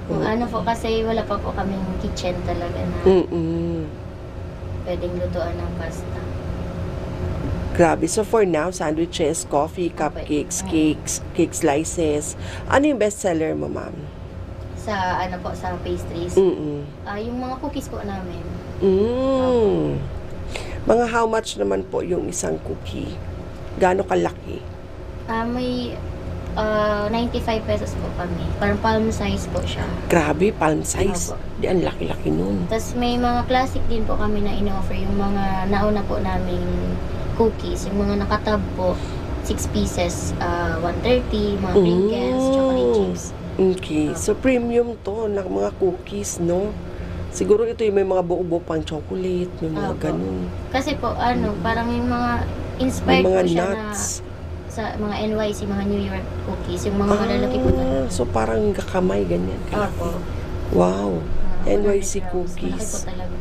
Kung ano po, kasi wala pa po kaming kitchen talaga na pwedeng lutuan ng pasta. Grabe. So for now, sandwiches, coffee, cupcakes, cake slices. Ano yung best seller mo, ma'am? Sa ano po, sa pastries. Yung mga cookies po namin. Mga how much naman po yung isang cookie? Gaano kalaki? May 95 pesos po kami. Parang palm size po siya. Grabe, palm size. Opo. Di, ang laki-laki nun. Tapos may mga classic din po kami na in-offer. Yung mga nauna po naming cookies. Yung mga nakatab po, 6 pieces, 130, mga crinkles, chocolate chips. Okay. So, premium to ng mga cookies, no? Siguro ito yung may mga buo-buo pang chocolate, may mga ganun. Kasi po, parang yung mga inspired May mga po siya nuts. na sa mga NYC, mga New York cookies. Yung mga malalaki po na. So, parang kakamay, ganyan. Opo. Wow. NYC 100 grams. cookies. Malaki po talaga.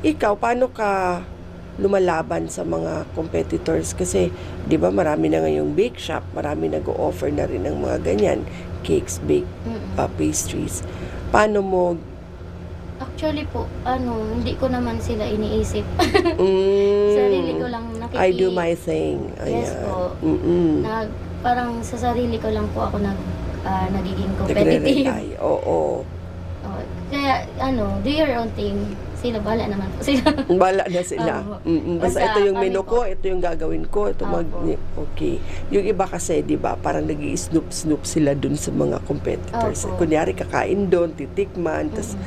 Ikaw, paano ka lumalaban sa mga competitors? Kasi, di ba, marami na ngayong bake shop, marami nag-o-offer na rin ng mga ganyan, cakes, bake, pastries. Paano mo? Actually po, hindi ko naman sila iniisip. Sarili ko lang I do my thing. Ayan. Yes po. Parang sa sarili ko lang po ako nagiging competitive. Nagre-rely. Oo. Kaya, do your own thing. Sila, bahala naman po sila. Bala na sila. Basta ito yung menu ko, ito yung gagawin ko, ito okay. Yung iba kasi, di ba, parang nag-i-snoop-snoop sila dun sa mga competitors. Kunyari, kakain dun, titikman, tas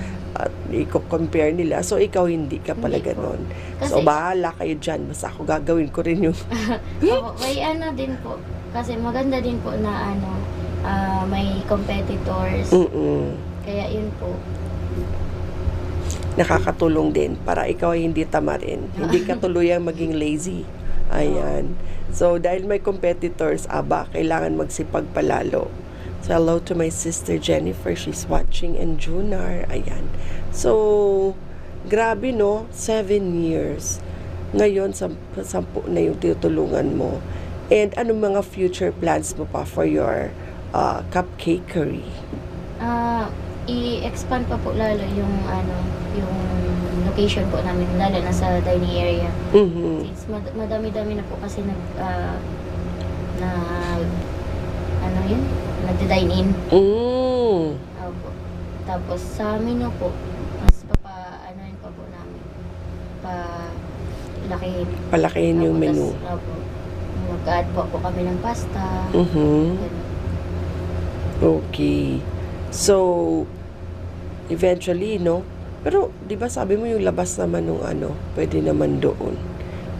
i-compare nila. So, ikaw hindi ka pala ganon. So, bahala kayo dyan. Basta ako gagawin ko rin yung... May din po. Kasi maganda din po na may competitors. Kaya yun po. Nakakatulong din para ikaw ay hindi tamarin. Hindi ka tuluyang maging lazy. Ayan. So, dahil may competitors, kailangan magsipag palalo. So, hello to my sister Jennifer. She's watching. And Junar. Ayan. So, grabe no? 7 years. Ngayon, 10 na yung tinutulungan mo. And anong mga future plans mo pa for your cupcakery? I-expand pa po lalo yung yung location po namin, lalo na sa dining area. Since madami-dami na po kasi nagdi-dine in. Opo. Tapos sa menu po, mas ano pa po namin, palakihin yung menu. Opo. Mag-add po kami ng pasta. Okay. So, eventually, no? Pero, di ba sabi mo yung labas naman nung pwede naman doon.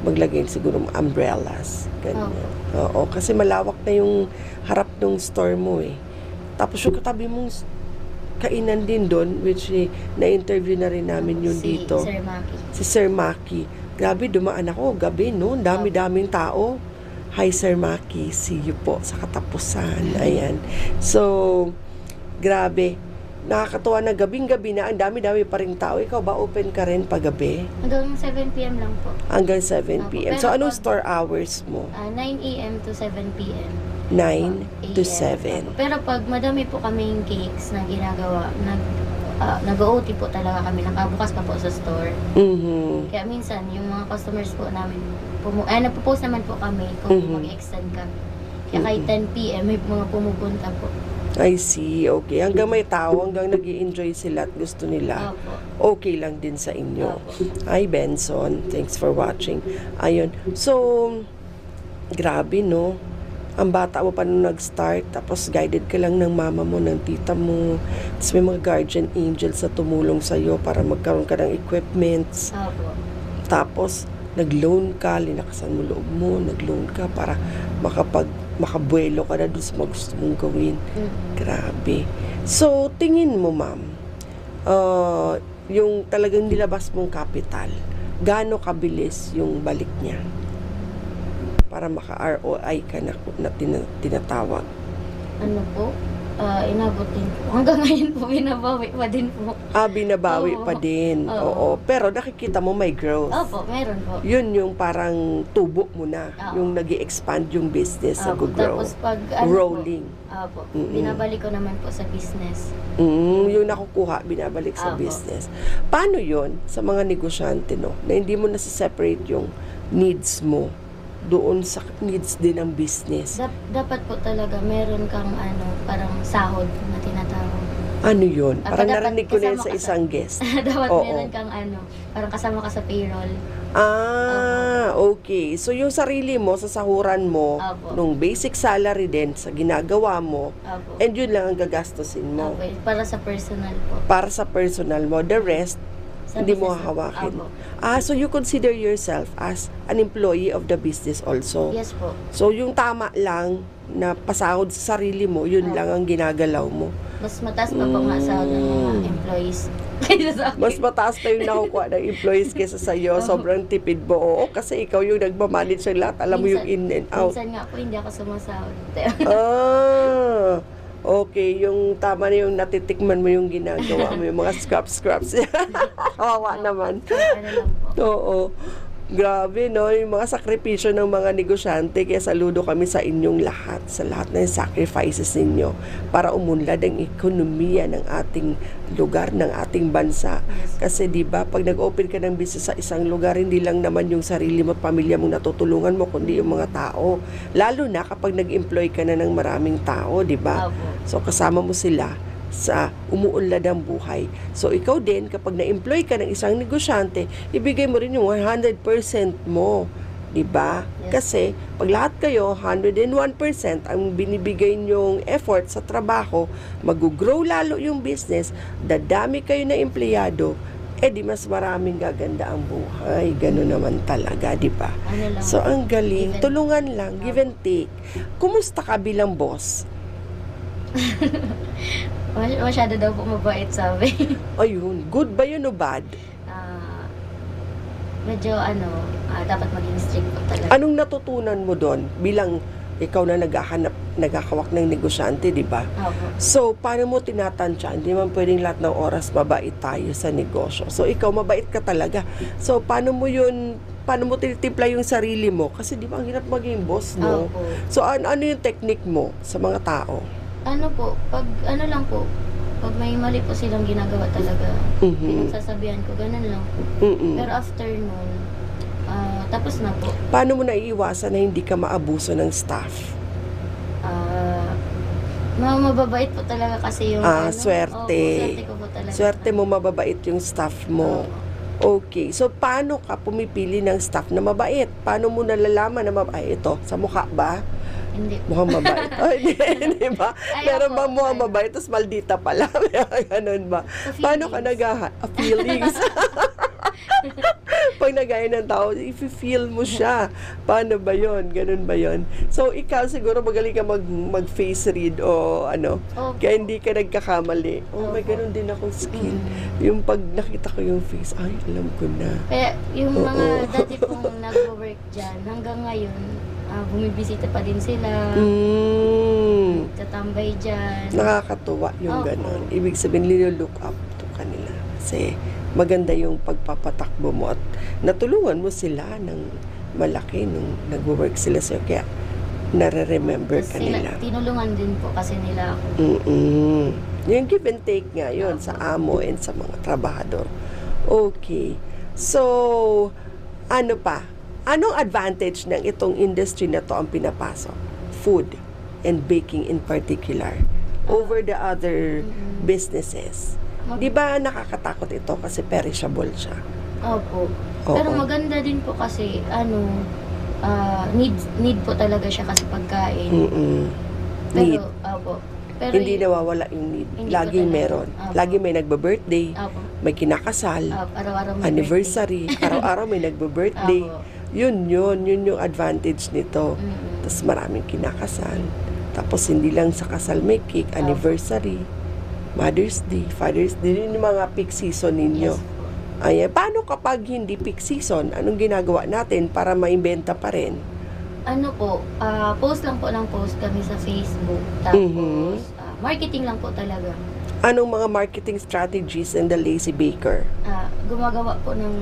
Maglagay siguro ng umbrellas. Ganyan. Oo, kasi malawak na yung harap ng store mo eh. Tapos yung katabi mong kainan din doon, which na-interview na rin namin yun dito. Sir Maki. Si Sir Maki. Grabe, dumaan ako gabi, no? Dami-daming tao. Hi, Sir Maki. See you po sa katapusan. Ayan. So, grabe. Nakakatuwa na gabing-gabi na, ang dami-dami pa ring tao. Ikaw ba, open ka rin pag-gabi? Hanggang 7 p.m. lang po. Hanggang 7 p.m. So, anong store hours mo? 9 a.m. to 7 p.m. 9 to 7. Pero pag madami po kaming cakes na ginagawa, nag-OT po talaga kami, nakabukas pa po sa store. Kaya minsan, yung mga customers po namin, nagpo-post naman po kami kung mag-extend kami. Kaya kahit 10 p.m. may mga pumupunta po. I see. Okay. Hanggang may tao, hanggang nag-i-enjoy sila at gusto nila. Okay lang din sa inyo. Hi, Benson. Thanks for watching. Ayun. So, grabe, no? Ang bata mo pa nung nag-start, tapos guided ka lang ng mama mo, ng tita mo. Tapos may mga guardian angels na tumulong sa'yo para magkaroon ka ng equipments. Tapos, nag-loan ka, linakasan mo loob mo, nag-loan ka para makabuelo ka na doon sa mga gusto mong gawin. Grabe. So, tingin mo, ma'am, yung talagang nilabas mong capital, gaano kabilis yung balik niya para maka-ROI ka na tinatawag? Ano po? inabot din po. Hanggang ngayon po, binabawi pa din po. Binabawi Oo. pa din. Oo. Oo. Pero nakikita mo may growth. Opo, meron po. Yun yung parang tubo mo na. Oo. Yung nag-expand yung business, Opo, nag-grow. tapos pag Rolling. Opo, binabalik ko naman po sa business. Yung nakukuha, binabalik sa Opo. business. Paano yon sa mga negosyante, no? Na hindi mo nasa-separate yung needs mo doon sa needs din ng business. Dapat po talaga meron kang parang sahod na tinatawag. Ano yun? Parang dapat narinig ko na yun kasama sa ka isang guest. Dapat Oo. meron kang parang kasama ka sa payroll. Okay. So yung sarili mo, sa sahuran mo, Opo. nung basic salary din sa ginagawa mo, Opo. and yun lang ang gagastusin mo. Okay, para sa personal po. Para sa personal mo, the rest, Sa hindi mo business, hahawakin. Opo. So you consider yourself as an employee of the business also. Yes po. So yung tama lang na pasahod sa sarili mo, yun lang ang ginagalaw mo. Mas mataas pa po nga sahod ng mga employees. Kaysa sa akin. Mas mataas pa yung nakukuha ng employees kaysa sa iyo. Sobrang tipid mo. Oo, kasi ikaw yung nagmamanage ng lahat. Alam mo yung in and out. Minsan nga po hindi ako sumasahod. Okay, yung tama na yung natitikman mo yung ginagawa mo, yung mga scraps. Kawawa naman. Ano lang po. Oo. Grabe, no? Yung mga sakripisyo ng mga negosyante, kaya saludo kami sa inyong lahat, sa lahat ng sacrifices ninyo para umunlad ang ekonomiya ng ating lugar, ng ating bansa. Kasi di ba pag nag-open ka ng business sa isang lugar, hindi lang naman yung sarili mo at pamilya mong natutulungan mo, kundi yung mga tao. Lalo na kapag nag-employ ka na ng maraming tao, di ba? Opo. So kasama mo sila sa umuunlad ang buhay. So ikaw din, kapag na-employ ka ng isang negosyante, ibigay mo rin yung 100% mo. Diba? Yes. Kasi pag lahat kayo 101% ang binibigay nyong effort sa trabaho, mag-grow lalo yung business, dadami kayo na empleyado, di mas maraming gaganda ang buhay. Gano'n naman talaga, di ba? Ano lang. So ang galing, Give and- tulungan lang, give and take. Kumusta ka bilang boss? Masyado daw po mabait, sabi. Ayun, good ba yun o bad? Medyo dapat maging strict po talaga. Anong natutunan mo doon bilang ikaw na nagkakawak ng negosyante, di ba? Opo. So, paano mo tinatansya? Hindi man pwedeng lahat ng oras mabait tayo sa negosyo. So, ikaw mabait ka talaga. So, paano mo tinitimpla yung sarili mo? Kasi di ba ang hirap maging boss, no? Opo. So, ano yung technique mo sa mga tao? Pag pag may mali po silang ginagawa talaga, pinagsasabihan ko, ganun lang po. Pero after nun, tapos na po. Paano mo naiiwasan na hindi ka maabuso ng staff? Mababait po talaga kasi yung swerte. Opo, swerte ko po talaga. Swerte mo, mababait yung staff mo. Okay. So, paano ka pumipili ng staff na mabait? Paano mo nalalaman na mabait? Ito, sa mukha ba? Hindi. Mukhang mabait. Hindi ba? Ay, Meron ako, bang mukhang ano. mabait, tapos maldita pala? Ganun ba? Sa Paano ka feelings. feelings? Pag nagaya ng tao, i-feel mo siya. Paano ba yon? Ganun ba yon? So, ikaw siguro magaling ka mag-face read o ano. Opo. Kaya hindi ka nagkakamali. May Opo. ganun din akong skill. Yung pag nakita ko yung face, ay, alam ko na. Kaya yung Oo. mga dati pong nag-work dyan, hanggang ngayon, bumibisita pa din sila, tatambay dyan. Nakakatuwa yung Opo. ganon. Ibig sabihin, nilo-look up to kanila. Kasi maganda yung pagpapatakbo mo at natulungan mo sila ng malaki nung nag-work sila sa'yo. Kaya nare-remember Tapos ka nila. tinulungan din po kasi nila ako. Yung give and take nga yun sa amo and sa mga trabahador. Okay. So, ano pa? Anong advantage ng itong industry na to ang pinapasok? Food and baking in particular over the other businesses. Di ba nakakatakot ito kasi perishable siya? Opo. Oo. Pero maganda din po kasi, need po talaga siya kasi pagkain. Need. Pero, opo. Pero Hindi nawawala yung need. Hindi Laging po talaga. meron. Opo. Lagi may nagbe-birthday, Opo. may kinakasal, Araw-araw may anniversary, araw-araw may nagbe-birthday. Opo. Yun yung advantage nito. Mm-mm. Tapos maraming kinakasal. Tapos hindi lang sa kasal may cake, anniversary, Mother's Day, Father's Day, yun yung mga peak season ninyo. Yes po. Ayan, paano kapag hindi peak season? Anong ginagawa natin para maimbenta pa rin? Post lang po ng post kami sa Facebook. Tapos, marketing lang po talaga. Anong mga marketing strategies in the Lazy Baker? Gumagawa po ng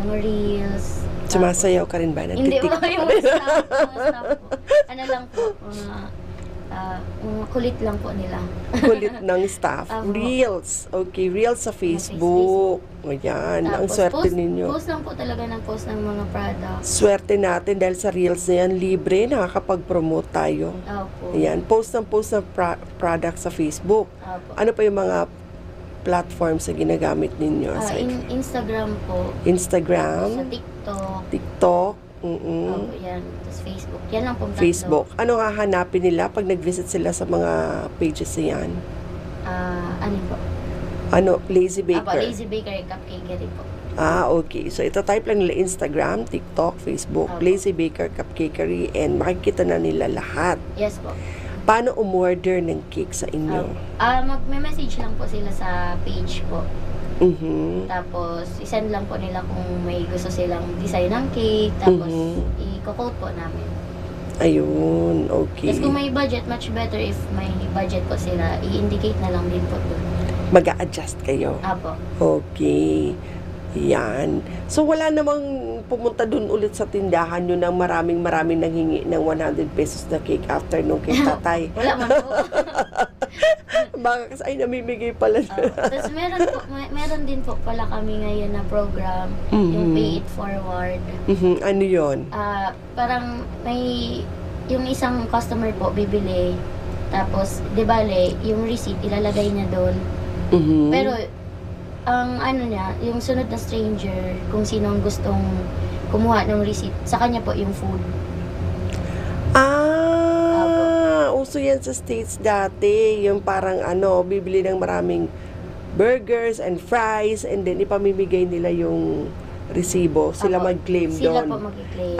mga reels. Sumasayaw ka rin ba? Hindi po, Nagtitik- yung mga staff po. Ano lang po, mga kulit lang po nila. Kulit ng staff. Opo. Reels. Okay, reels sa Facebook. Ayan, ang Tapos, swerte ninyo. Post lang po talaga ng post ng mga products. Swerte natin dahil sa reels na yan, libre, nakakapag-promote tayo. Opo. Ayan, post ng products sa Facebook. Opo. Ano pa yung mga platforms na ginagamit ninyo? Aside from Instagram po. Sa Instagram, TikTok. TikTok, Opo, yan. Tapos Facebook. Yan lang po. Facebook. Ano hahanapin nila pag nag-visit sila sa mga pages na yan? Ano po? Ano, Lazy Opo, Baker. Lazy Baker Cupcakery po. Okay. So, ito type lang nila Instagram, TikTok, Facebook, Opo. Lazy Baker Cupcakery, and makikita na nila lahat. Yes po. Paano umorder ng cake sa inyo? Mag-message lang po sila sa page po. Mhm. Tapos, isend lang po nila kung may gusto silang design ng cake. Tapos, i-quote po namin. Ayun, okay. Tapos, kung may budget, much better if may budget po sila, i-indicate na lang din po doon. Mag-a-adjust kayo. Apo. Okay. Yan. So, wala namang pumunta dun ulit sa tindahan nyo ng maraming nanghingi ng 100 pesos na cake after nung kay tatay. Wala man po. Baka kasi ay namimigay pala. Tapos, meron din po pala kami ngayon na program, yung Pay It Forward. Ano yun? Parang may, yung isang customer po bibili, tapos, di bale, yung receipt, ilalagay niya doon. Pero, ang ano niya, yung sunod na stranger, kung sino ang gustong kumuha ng receipt, sa kanya po yung food. Uso yan sa States dati. Yung parang bibili ng maraming burgers and fries and then ipamimigay nila yung resibo. Sila Apo. mag-claim Sila doon. po mag-claim.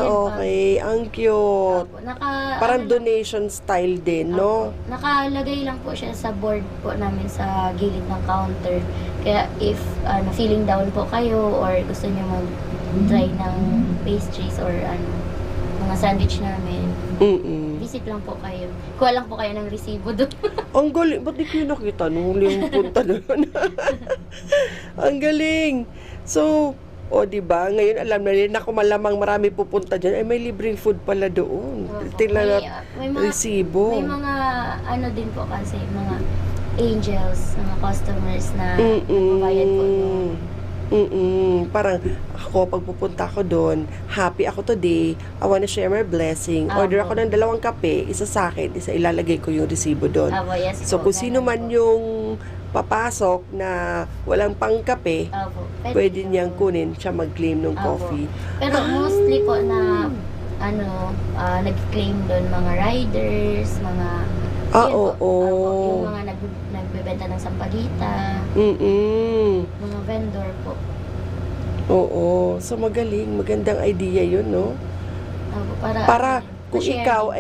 Okay. Ang cute. Apo. Parang donation style din, no? Nakalagay lang po siya sa board po namin sa gilid ng counter. Kaya if feeling down po kayo or gusto niyo mag-try ng pastries or mga sandwich namin, visit lang po kayo. Kuha lang po kayo ng resibo doon. Ang galing. Ba't di kayo nakita nung huling punta doon? Ang galing. So, diba? Ngayon alam na rin ako malamang marami pupunta dyan. Ay, may libreng food pala doon. Tingnan na resibo. May mga din po kasi, mga angels, mga customers na magbabayad po doon. Parang ako, pag pupunta ako doon, happy ako today, I wanna share my blessing. Order ako ng 2 kape, isa sa akin, isa ilalagay ko yung resibo doon. Yes So, po, kung sino man yung papasok na walang pangkape, pwede niyang kunin siya mag-claim ng coffee. Pero mostly po na nag-claim doon mga riders, mga yung mga nagbebenta ng sampagita, mga vendor po. Oo. So, magandang idea yun, no? Para kung ikaw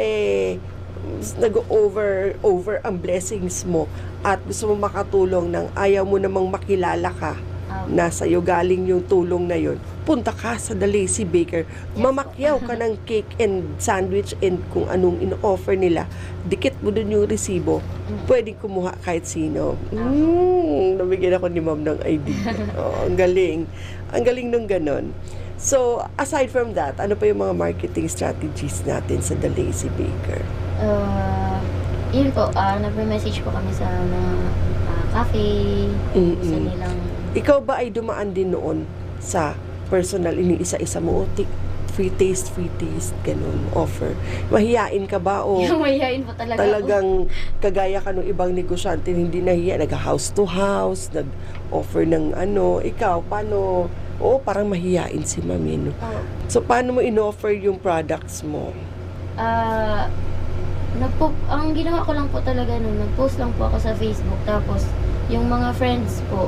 nag-over ang blessings mo at gusto mo makatulong ng ayaw mo namang makilala ka na sa'yo galing yung tulong na yun, punta ka sa The Lazy Baker, mamakyaw ka ng cake and sandwich and kung anong in-offer nila, dikit mo dun yung resibo, pwedeng kumuha kahit sino. Nabigyan ako ni ma'am ng idea. Ang galing. Ang galing nung ganon. So, aside from that, ano pa yung mga marketing strategies natin sa The Lazy Baker? Yun po, nagme-message po kami sa mga cafe, gusto nilang... Ikaw ba ay dumaan din noon sa personal, iniisa-isa mo, free taste, ganun, offer? Mahiyain ka ba o Mahiyain po talaga talagang kagaya ka ng ibang negosyante, hindi nahiya, nag-house to house, nag-offer ng ikaw, paano? Parang mahiyain si Mami, no? So, paano mo in-offer yung products mo? Ang ginawa ko lang po talaga nun, nag-post lang po ako sa Facebook, tapos yung mga friends po,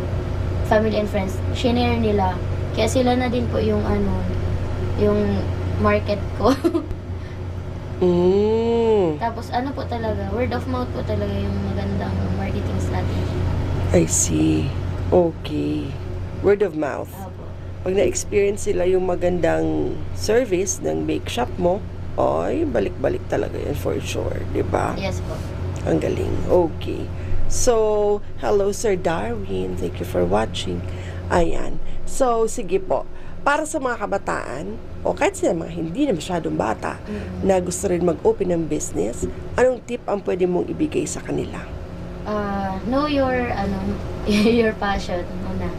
family and friends, shinare nila. Kaya sila na din po yung yung market ko. Tapos po talaga, word of mouth po talaga yung magandang marketing strategy. I see. Okay. Word of mouth. Pag na-experience sila yung magandang service ng bake shop mo, balik-balik talaga yan for sure, di ba? Yes po. Ang galing. Okay. So, hello Sir Darwin. Thank you for watching. Ayan. So, sige po. Para sa mga kabataan, o kahit sa mga hindi na masyadong bata, na gusto rin mag-open ng business, anong tip ang pwede mong ibigay sa kanila? Know your your passion muna.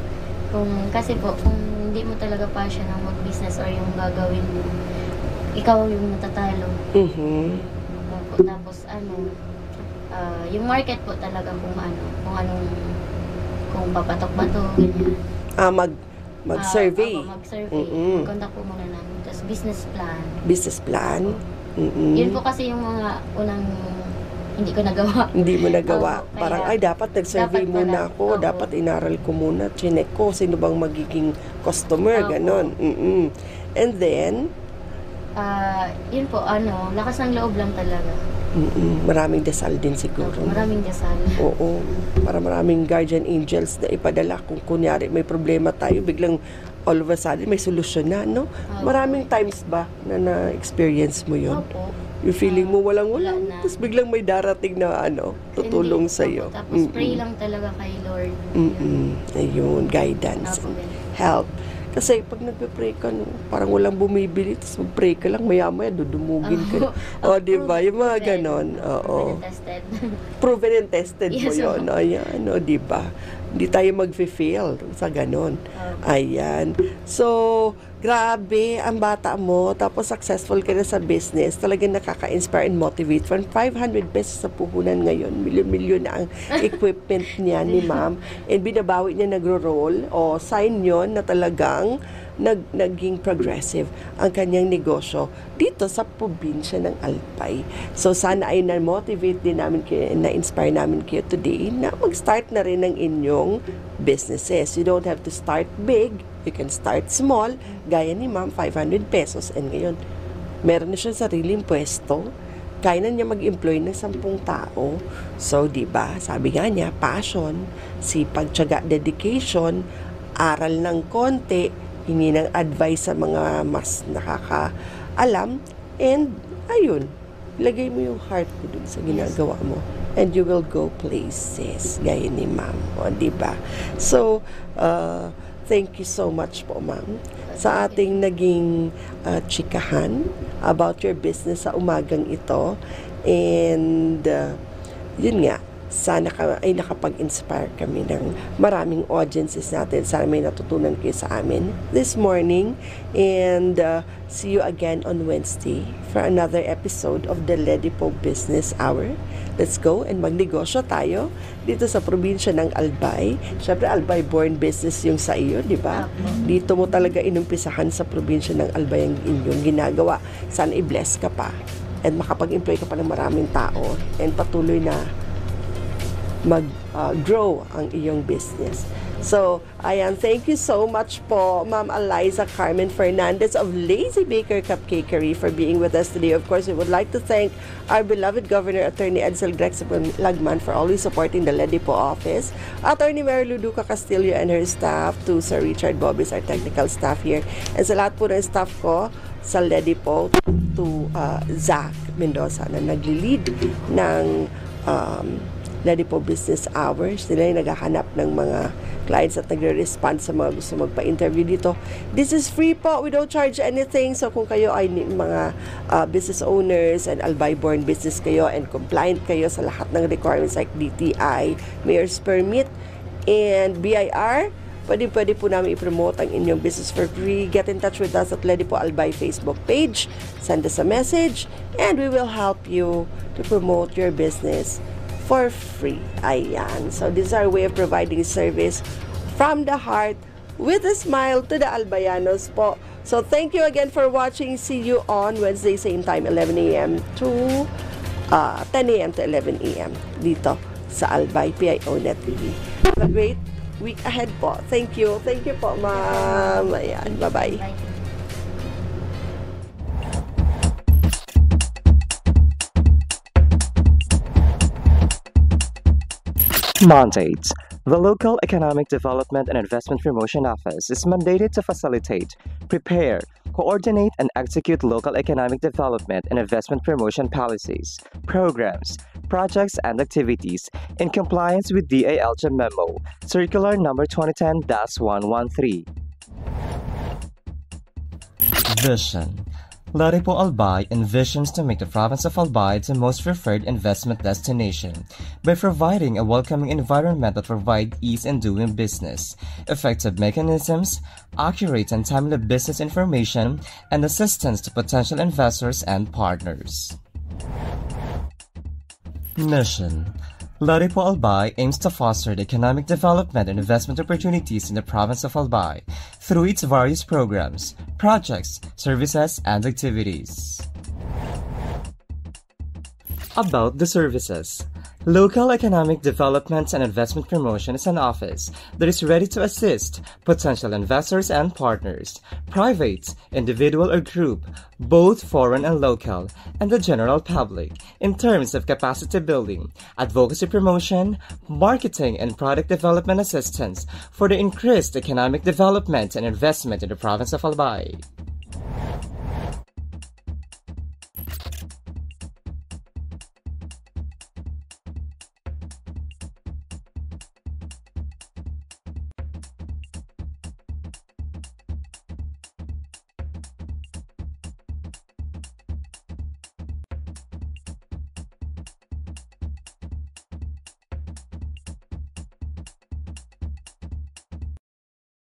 Kasi po kung hindi mo talaga passion ang mag-business or yung gagawin mo, ikaw yung matatalo. Tapos yung market po talaga kung papatok ba to, ganyan. Mag-survey. Mag-survey. Contact po muna namin. Tapos business plan. Business plan. Yun po kasi yung mga unang hindi ko nagawa. Hindi mo nagawa. Kaya, parang, dapat nag-survey dapat muna pala. ako. Dapat inaral ko muna. Chinek ko, sino bang magiging customer. Ganon. And then, yun po, lakas ng loob lang talaga. Maraming dasal din siguro. Maraming dasal. Oo. Para maraming guardian angels na ipadala. Kung kunyari may problema tayo, biglang all of a sudden may solusyon na, no? Maraming times ba na na-experience mo yun? Opo. Yung feeling mo walang Wala na. tapos biglang may darating na tutulong Hindi. sa'yo. Opo, tapos pray lang talaga kay Lord. Ayun, guidance, Opo. help. Kasi pag nagpe-pray ka, parang walang bumibili, tapos mag-pray ka lang, maya-maya, dudumugin ka. O, diba? Yung mga ganon. Oo. Proven and tested. Proven and tested mo Yes, yun. Ayan, diba? Hindi tayo mag-fail sa ganon. Ayan. So, grabe, ang bata mo, tapos successful ka na sa business, talagang nakaka-inspire and motivate. From 500 pesos sa puhunan ngayon, milyon-milyon na ang equipment niya ni ma'am. And binabawi niya nagro-roll, o sign yun na talagang naging progressive ang kanyang negosyo dito sa probinsya ng Albay. So sana ay na-motivate din namin kayo, na-inspire namin kayo today na mag-start na rin ng inyong businesses. You don't have to start big. You can start small. Gaya ni ma'am, 500 pesos. And ngayon, meron na siya sariling pwesto. Kaya na niya mag-employ ng 10 tao. So, diba, sabi nga niya, passion, sipag, tiyaga, dedication, aral ng konti, hingi ng advice sa mga mas nakakaalam, and ayun, lagay mo yung heart mo dun sa ginagawa mo, and you will go places, gaya ni ma'am, o diba? So, thank you so much po ma'am sa ating naging chikahan about your business sa umagang ito, and yun nga, sana ay nakapag-inspire kami ng maraming audiences natin. Sana may natutunan kayo sa amin this morning. And see you again on Wednesday for another episode of the Ledipo Business Hour. Let's go and magnegosyo tayo dito sa probinsya ng Albay. Siyempre, Albay born business yung sa iyo, di ba? Dito mo talaga inumpisahan sa probinsya ng Albay ang inyong ginagawa. Sana i-bless ka pa and makapag-employ ka pa ng maraming tao and patuloy na mag-grow ang iyong business. So, ayan, thank you so much po, Ma'am Eliza Carmen Fernandez of Lazy Baker Cupcakery for being with us today. Of course, we would like to thank our beloved Governor Attorney Edsel Grexabon Lagman for always supporting the Ledipo office, Attorney Mary Luduca Castillo and her staff, to Sir Richard Bobis, our technical staff here, and sa lahat po ng staff ko sa Ledipo, to Zach Mendoza na nagli-lead ng Ledipo Business Hours. Sila yung naghahanap ng mga clients at nagre-respond sa mga gusto magpa-interview dito. This is free po. We don't charge anything. So kung kayo ay mga business owners and Albay-born business kayo and compliant kayo sa lahat ng requirements like DTI, Mayor's Permit, and BIR, pwede po namin i-promote ang inyong business for free. Get in touch with us at Ledipo Albay Facebook page. Send us a message and we will help you to promote your business for free. Ayan. So this is our way of providing service from the heart with a smile to the Albayanos po. So thank you again for watching. See you on Wednesday, same time, 11 a.m. to 10 a.m. to 11 a.m. dito sa Albay PIO Net TV. Have a great week ahead po. Thank you. Thank you po, ma'am. Ayan. Bye-bye. Bye. Mandates. The Local Economic Development and Investment Promotion Office is mandated to facilitate, prepare, coordinate, and execute local economic development and investment promotion policies, programs, projects, and activities in compliance with DILG Memo, Circular Number 2010-113. Vision. Laripo Albay envisions to make the province of Albay the most preferred investment destination by providing a welcoming environment that provides ease in doing business, effective mechanisms, accurate and timely business information, and assistance to potential investors and partners. Mission. Laripo Albay aims to foster the economic development and investment opportunities in the province of Albay through its various programs, projects, services, and activities. About the services. Local Economic Development and Investment Promotion is an office that is ready to assist potential investors and partners, private, individual or group, both foreign and local, and the general public, in terms of capacity building, advocacy promotion, marketing, and product development assistance for the increased economic development and investment in the province of Albay.